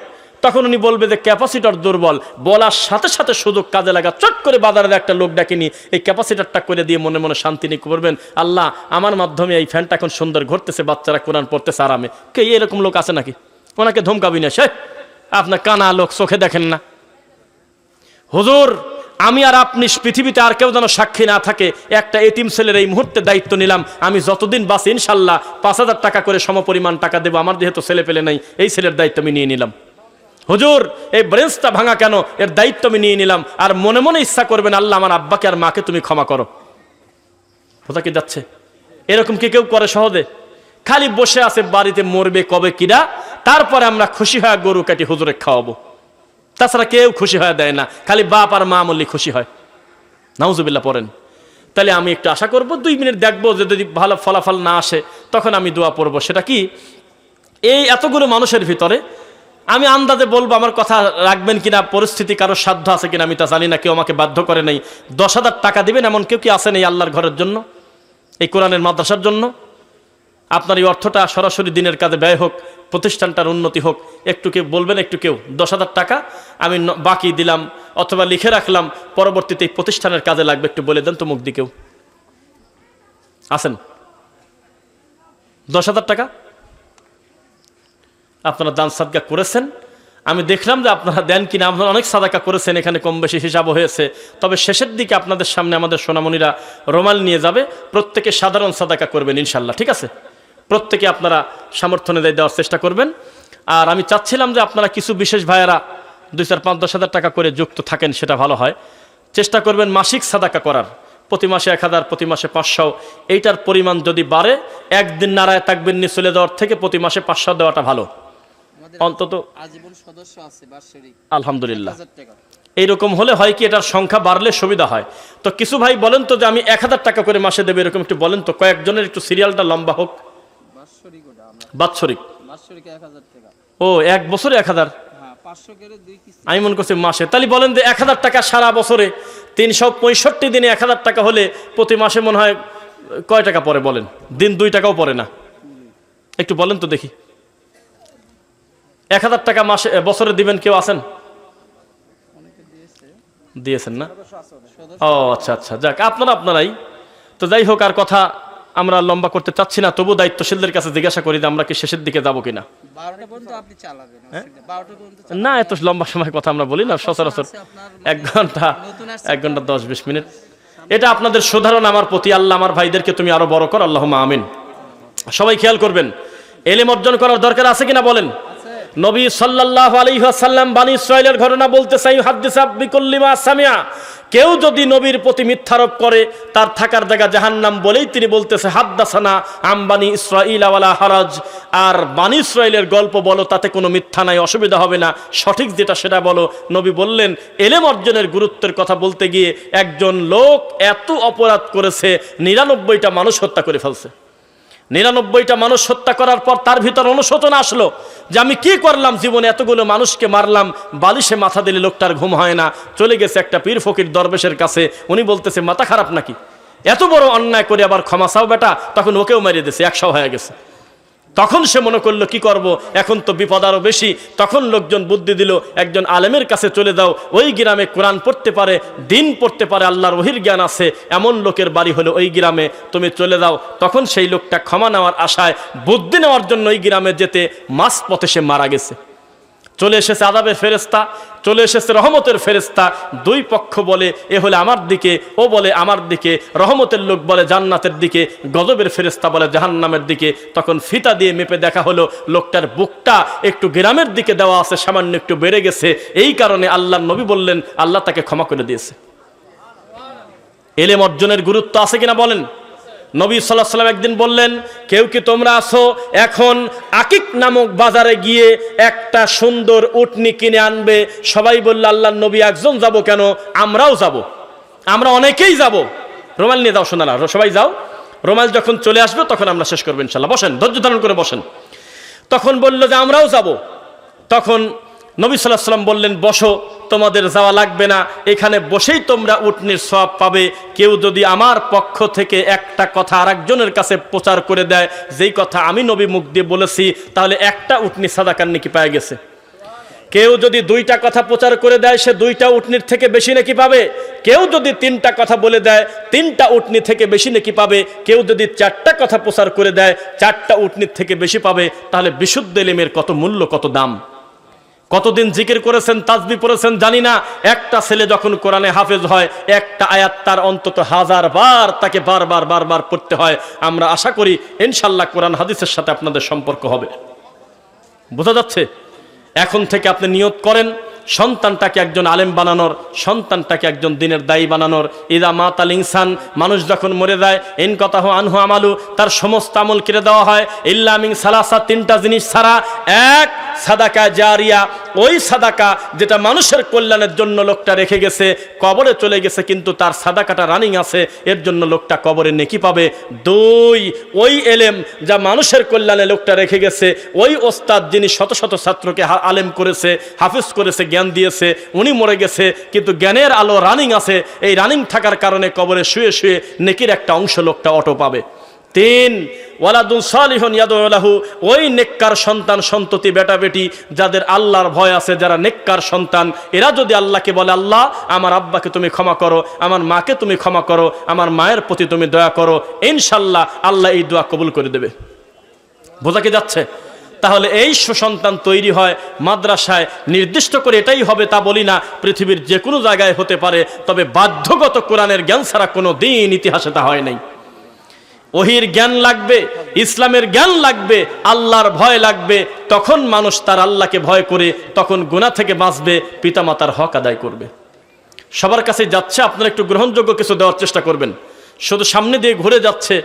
তখন উনি বলবে যে ক্যাপাসিটর দুর্বল। বলার সাথে সাথে সুযোগ কাজে লাগা, চট করে বাজারের একটা লোক ডাকিনি এই ক্যাপাসিটরটা করে দিয়ে মনে মনে শান্তি নিয়ে করবেন, আল্লাহ আমার মাধ্যমে এই ফ্যানটা এখন সুন্দর ঘুরতেছে, বাচ্চারা কোরআন পড়তেছে আরামে। কে এরকম লোক আছে নাকি? ওনাকে ধমকাবি না, সে আপনার কানা লোক, চোখে দেখেন না? হুজুর আমি আর আপনি পৃথিবীতে আর কেউ যেন সাক্ষী না থাকে, একটা এতিম ছেলের এই মুহূর্তে দায়িত্ব নিলাম, আমি যতদিন বাঁচি ইনশাল্লাহ 5000 টাকা করে সমপরিমাণ টাকা দেবো। আমার যেহেতু ছেলে পেলে নাই, এই ছেলের দায়িত্ব আমি নিয়ে নিলাম। হুজুর এই ব্রেঞ্চটা ভাঙা কেন, এর দায়িত্ব আমি নিয়ে নিলাম। আর মনে মনে ইচ্ছা করবেন আল্লাহ আমার আব্বাকে আর মাকে তুমি ক্ষমা করো। কোথা কি যাচ্ছে? এরকম কি কেউ করে সহজে? খালি বসে আছে বাড়িতে, মরবে কবে কিরা, তারপরে আমরা খুশি হয়ে গরু কাটি হুজুরে খাওয়াবো। তাছাড়া কেউ খুশি হয়ে দেয় না, খালি বাপ আর মা মল্লি খুশি হয়। নাউজুবিল্লাহ পড়েন। তাহলে আমি একটু আশা করব, 2 মিনিট দেখবো, যে যদি ভালো ফলাফল না আসে তখন আমি দোয়া পড়বো। সেটা কি, এই এতগুলো মানুষের ভিতরে আমি আন্দাজে বলবো, আমার কথা রাখবেন কিনা, পরিস্থিতি কারোর সাধ্য আছে কিনা আমি তা জানি না, কেউ আমাকে বাধ্য করে নাই। 10,000 টাকা দিবেন এমন কেউ কি আসেন এই আল্লাহর ঘরের জন্য, এই কোরআনের মাদ্রাসার জন্য? আপনার এই অর্থটা সরাসরি দিনের কাজে ব্যয় হোক, প্রতিষ্ঠানটার উন্নতি হোক। একটু কেউ বলবেন, একটু কেউ 10,000 টাকা আমি বাকি দিলাম অথবা লিখে রাখলাম, পরবর্তীতে এই প্রতিষ্ঠানের কাজে লাগবে, একটু বলে দেন তো মুখ দিয়ে। কেউ আসেন? 10,000 টাকা আপনারা দান সাদকা করেছেন, আমি দেখলাম যে আপনারা দেন কিনা। আপনারা অনেক সাদাকা করেছেন, এখানে কম বেশি হিসাবও হয়েছে। তবে শেষের দিকে আপনাদের সামনে আমাদের সোনামণিরা রোমাল নিয়ে যাবে, প্রত্যেকে সাধারণ সাদাকা করবেন ইনশাল্লাহ, ঠিক আছে? প্রত্যেকে আপনারা সামর্থ্য অনুযায়ী দেওয়ার চেষ্টা করবেন। আর আমি চাচ্ছিলাম যে আপনারা কিছু বিশেষ ভাইয়েরা 2, 4, 5, 10 হাজার টাকা করে যুক্ত থাকেন, সেটা ভালো হয়। চেষ্টা করবেন মাসিক সাদাকা করার, প্রতি মাসে 1000, প্রতি মাসে 500। এইটার পরিমাণ যদি বাড়ে, একদিন নারায় তাকবীর নিয়ে চলে যাওয়ার থেকে প্রতি মাসে 500 দেওয়াটা ভালো। অন্তত আজীবন সদস্য আছে বাৎসরিক আলহামদুলিল্লাহ 1000 টাকা। এইরকম হলে হয় কি, এটার সংখ্যা বাড়লে সুবিধা হয়। তো কিছু ভাই বলেন তো যে আমি 1000 টাকা করে মাসে দেবে, এরকম একটু বলেন তো, কয়েকজনের একটু সিরিয়ালটা লম্বা হোক। বাৎসরিক ওটা আমরা বাৎসরিক, বাৎসরিক 1000 টাকা। ও এক বছরে 1000। হ্যাঁ 500 করে 2 কিস্তি। আমি মনে করছি মাসে। তাহলে বলেন যে 1000 টাকা সারা বছরে 365 দিনে 1000 টাকা হলে প্রতি মাসে মনে হয় কয় টাকা পড়ে বলেন? দিন 2 টাকাও পড়ে না। একটু বলেন তো দেখি, 1000 টাকা মাসে বছরে দিবেন কেউ আছেন? দিয়েছেন না? ও আচ্ছা আচ্ছা, যাক আপনারাই তো। যাই হোক, আর কথা আমরা লম্বা করতে চাচ্ছি না, তবু দায়িত্বশীলদের কাছে জিজ্ঞাসা করি যে আমরা কি শেষের দিকে যাবো কিনা। 12টা পর্যন্ত আপনি চালাবেন, অসুবিধা 12টা পর্যন্ত না, এত লম্বা সময় কথা আমরা বলি না, সচরাচর 1 ঘন্টা, 1 ঘন্টা 10-20 মিনিট। এটা আপনাদের সাধারণ আমার প্রতি। আল্লাহ আমার ভাইদেরকে তুমি আরো বড় কর, আল্লাহুম্মা আমিন। সবাই খেয়াল করবেন, এলেম অর্জন করার দরকার আছে কিনা বলেন? নবী সাল্লাল্লাহু আলাইহি ওয়াসাল্লাম বানী ইসরাইলের ঘটনা বলতে চাই, হাদিসা বিকুল্লি মা সামিয়া। কেউ যদি নবীর প্রতি মিথ্যারোপ করে, তার থাকার জায়গা জাহান্নাম বলেই তিনি বলতেছে হাদ্দাসানা আম বানী ইসরাইল ওয়ালা হারাজ। আর বানী ইসরাইলের গল্প বলো, তাতে কোনো মিথ্যা নাই, অসুবিধা হবে না, সঠিক যেটা সেটা বলো। নবী বললেন এলেম অর্জনের গুরুত্বের কথা বলতে গিয়ে একজন লোক এত অপরাধ করেছে, 99টা মানুষ হত্যা করে ফেলছে। 99টা মানুষ হত্যা করার পর তার ভিতর অনুশোচনা আসলো যে আমি কি করলাম জীবনে, এতগুলো মানুষকে মারলাম। বালিশে মাথা দিলে লোকটার ঘুম হয় না, চলে গেছে একটা পীর ফকির দরবেশের কাছে। উনি বলতেছে মাথা খারাপ নাকি, এত বড় অন্যায় করে আবার ক্ষমা চাও বেটা। তখন ওকেও মারিয়ে দিয়েছে, 100 হয়ে গেছে। তখন সে মনে করলো কি করব, এখন তো বিপদ আরো বেশি। তখন লোকজন বুদ্ধি দিল, একজন আলেমের কাছে চলে যাও, ওই গ্রামে কোরআন পড়তে পারে, দিন পড়তে পারে, আল্লাহর ওহির জ্ঞান আছে, এমন লোকের বাড়ি হলো ওই গ্রামে, তুমি চলে যাও। তখন সেই লোকটা ক্ষমা নেওয়ার আশায় বুদ্ধি নেওয়ার জন্য ওই গ্রামে যেতে মাঝ পথে সে মারা গেছে। চলে এসেছে আযাবের ফেরেশতা, চলে এসেছে রহমতের ফেরেশতা। দুই পক্ষ বলে এ হলে আমার দিকে, ও বলে আমার দিকে, রহমতের লোক বলে জান্নাতের দিকে, গজবের ফেরেশতা বলে জাহান্নামের দিকে। তখন ফিতা দিয়ে মেপে দেখা হলো লোকটার বুকটা একটু গ্রামের দিকে দেওয়া আছে, সামান্য একটু বেড়ে গেছে। এই কারণে আল্লাহর নবী বললেন আল্লাহ তাকে ক্ষমা করে দিয়েছে। এলেম অর্জনের গুরুত্ব আছে কিনা বলেন? নবী সাল্লাল্লাহু আলাইহি ওয়াসাল্লাম একদিন বললেন, কেউ কি তোমরা আছো এখন আকিক নামক বাজারে গিয়ে একটা সুন্দর উটনি কিনে আনবে? সবাই বলল আল্লাহর নবী একজন যাব কেন, আমরাও যাব, আমরা অনেকেই যাব। রুমাল নিয়ে যাও শোনালা, সবাই যাও। রুমাল যখন চলে আসবে তখন আমরা শেষ করবো ইনশাল্লাহ, বসেন, ধৈর্য ধারণ করে বসেন। তখন বলল যে আমরাও যাব। তখন নবী সাল্লাল্লাহু আলাইহি ওয়াসাল্লাম বললেন বসো, তোমাদের যাওয়া লাগবে না, এখানে বসেই তোমরা উটনির সওয়াব পাবে। কেউ যদি আমার পক্ষ থেকে একটা কথা আরেকজনের কাছে প্রচার করে দেয়, যেই কথা আমি নবী মুখ দিয়ে বলেছি, তাহলে একটা উটনি সাদাকার নেকি পেয়ে গেছে। কেউ যদি 2টা কথা প্রচার করে দেয়, সে 2টা উটনির থেকে বেশি নেকি পাবে। কেউ যদি 3টা কথা বলে দেয়, 3টা উটনি থেকে বেশি নেকি পাবে। কেউ যদি 4টা কথা প্রচার করে দেয়, 4টা উটনির থেকে বেশি পাবে। তাহলে বিশুদ্ধ ইলমের কত মূল্য, কত দাম। কতদিন জিকির করেছেন, তাসবিহ পড়েছেন জানি না, একটা ছেলে যখন কোরআনে হাফেজ হয়, একটা আয়াত তার অন্তত 1000 বার তাকে বারবার পড়তে হয়। আমরা আশা করি ইনশাআল্লাহ কোরআন হাদিসের সাথে আপনাদের সম্পর্ক হবে। বোঝা যাচ্ছে? এখন থেকে আপনি নিয়ত করেন সন্তানটাকে একজন আলেম বানানোর, সন্তানটাকে একজন দিনের দায়ী বানানোর। ইদা মাতাল ইনসান, মানুষ যখন মরে যায়, ইনকাতাহু আনহু আমালু, তার সমস্ত আমল কেড়ে দেওয়া হয়, ইল্লা মিন সালাসা, 3টা জিনিস ছাড়া। এক, সাদাকা জারিয়া, ওই সাদাকা যেটা মানুষের কল্যাণের জন্য লোকটা রেখে গেছে, কবরে চলে গেছে কিন্তু তার সাদাকাটা রানিং আছে, এর জন্য লোকটা কবরে নেকি পাবে। 2, ওই এলেম যা মানুষের কল্যাণে লোকটা রেখে গেছে, ওই ওস্তাদ যিনি শত শত ছাত্রকে আলেম করেছে, হাফিজ করেছে, জ্ঞান দিয়েছে, উনি মরে গেছে কিন্তু জ্ঞানের আলো রানিং আছে। এই রানিং থাকার কারণে কবরে শুয়ে শুয়ে নেকির একটা অংশ লোকটা অটো পাবে। 3, ওয়ালাদুন সালিহুন ইয়াদউ লাহু, ওই নেককার সন্তান সন্ততি বেটা বেটি যাদের আল্লাহর ভয় আছে, যারা নেককার সন্তান, এরা যদি আল্লাহকে বলে আল্লাহ আমার আব্বাকে তুমি ক্ষমা করো, আমার মাকে তুমি ক্ষমা করো, আমার মায়ের প্রতি তুমি দয়া করো, ইনশাআল্লাহ আল্লাহ এই দোয়া কবুল করে দেবে। বোঝা কি যাচ্ছে? তাহলে এই সুসন্তান তৈরি হয় মাদ্রাসায়। নির্দিষ্ট করে এটাই হবে তা বলি না, পৃথিবীর যে কোনো জায়গায় হতে পারে, তবে বাধ্যগত কোরআনের জ্ঞান ছাড়া কোনো দিন ইতিহাসে তা হয় নাই। ওহির জ্ঞান লাগবে, ইসলামের জ্ঞান লাগবে, আল্লাহর ভয় লাগবে। তখন মানুষ তার আল্লাহকে ভয় করে তখন গুনাহ থেকে বাঁচবে, পিতামাতার হক আদায় করবে। সবার কাছে যাচ্ছে, আপনারা একটু গ্রহণযোগ্য কিছু দেওয়ার চেষ্টা করবেন। শুধু সামনে দিয়ে ঘুরে যাচ্ছে,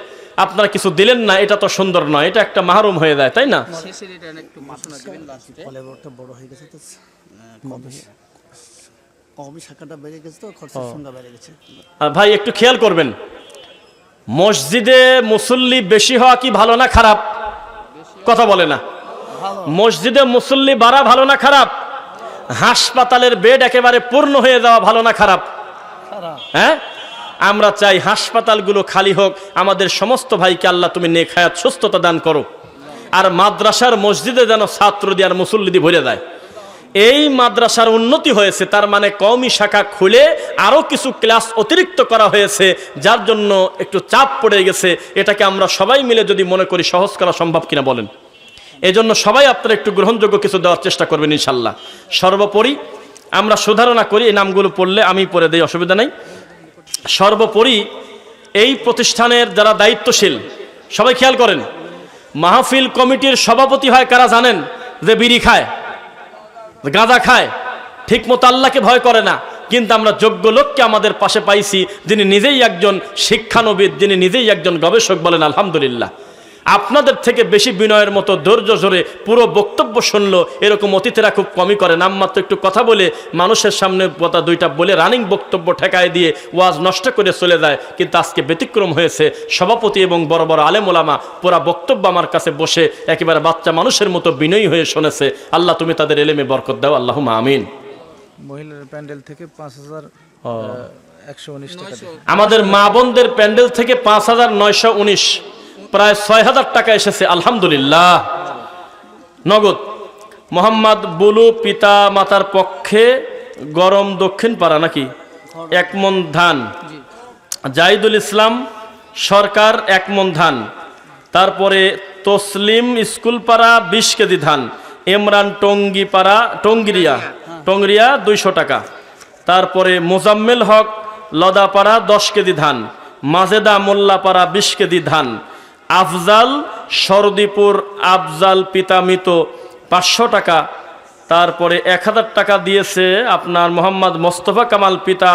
আপনারা কিছু দিলেন না, এটা তো সুন্দর নয়, এটা একটা মাহরুম হয়ে যায়, তাই না? শেষের এটা একটু ঘোষণা দিবেন লাস্টে। ফলেবরটা বড় হয়ে গেছে তো কমই শাখাটা বেড়ে গেছে তো খরচের সংখ্যা বেড়ে গেছে। আর ভাই একটু খেয়াল করবেন, মসজিদে মুসল্লি বেশি হওয়া কি ভালো না খারাপ? কথা বলে না। মসজিদে মুসল্লি বাড়া ভালো না খারাপ? হাসপাতালের বেড একেবারে পূর্ণ হয়ে যাওয়া ভালো না খারাপ? হ্যাঁ, আমরা চাই হাসপাতালগুলো খালি হোক। আমাদের সমস্ত ভাইকে আল্লাহ তুমি নেক হায়াত সুস্থতা দান করো। আর মাদ্রাসার মসজিদে যেন ছাত্র দিয়ে আর মুসল্লি দিয়ে ভরে যায়। এই মাদ্রাসার উন্নতি হয়েছে, তার মানে কওমি শাখা খুলে আরো কিছু ক্লাস অতিরিক্ত করা হয়েছে, যার জন্য একটু চাপ পড়ে গেছে। এটাকে আমরা সবাই মিলে যদি মনে করি সহজ করা সম্ভব কিনা বলেন? এজন্য সবাই আপনারা একটু গ্রহণযোগ্য কিছু দেওয়ার চেষ্টা করবেন ইনশাল্লাহ। সর্বোপরি আমরা সুধারণা করি, এই নামগুলো পড়লে আমি পড়ে দেই, অসুবিধা নেই। সর্বোপরি এই প্রতিষ্ঠানের যারা দায়িত্বশীল সবাই খেয়াল করেন, মাহফিল কমিটির সভাপতি হয় কারা জানেন? যে বিড়ি খায়, গাঁজা খায়, ঠিক মতো আল্লাহকে ভয় করে না। কিন্তু আমরা যোগ্য লোককে আমাদের পাশে পাইছি, যিনি নিজেই একজন শিক্ষানবিদ, যিনি নিজেই একজন গবেষক, বলেন আলহামদুলিল্লাহ। আপনাদের থেকে বেশি বিনয়ের মতো ধৈর্য ধরে পুরো বক্তব্য শুনলো এরকম অতিথিরা খুব কমই করে। নামমাত্র একটু কথা বলে মানুষের সামনে কথা দুইটা বলে রানিং বক্তব্য ঠেকায় দিয়ে ওয়াজ নষ্ট করে চলে যায়। কিন্তু আজকে ব্যতিক্রম হয়েছে, সভাপতি এবং বড় বড় আলেম ওলামা পুরা বক্তব্য আমার কাছে বসে একেবারে বাচ্চা মানুষের মতো বিনয়ী হয়ে শুনেছে। আল্লাহ তুমি তাদের এলেমে বরকত দাও, আল্লাহুম্মা আমিন। মহিলার প্যান্ডেল থেকে ৫,১১৯ টাকা দিয়ে। আমাদের মা বোনদের প্যান্ডেল থেকে ৫,৯১৯, প্রায় ৬,০০০ টাকা এসেছে, আলহামদুলিল্লাহ। নগদ মোহাম্মদ বুলু পিতা মাতার পক্ষে গরম দক্ষিণ পাড়া নাকি ১ মণ ধান, জাহিদুল ইসলাম সরকার ১ মণ ধান, তারপরে তসলিম স্কুল পাড়া ২০ কেজি ধান, ইমরান টঙ্গিরিয়া ২০০ টাকা, তারপরে মোজাম্মেল হক লদাপাড়া ১০ কেজি ধান, মাজেদা মোল্লাপাড়া ২০ কেজি ধান, আফজাল সরদিপুর আফজাল পিতা মৃত ৫০০ টাকা, তারপরে ১,০০০ টাকা দিয়েছে আপনার মোহাম্মদ মোস্তফা কামাল পিতা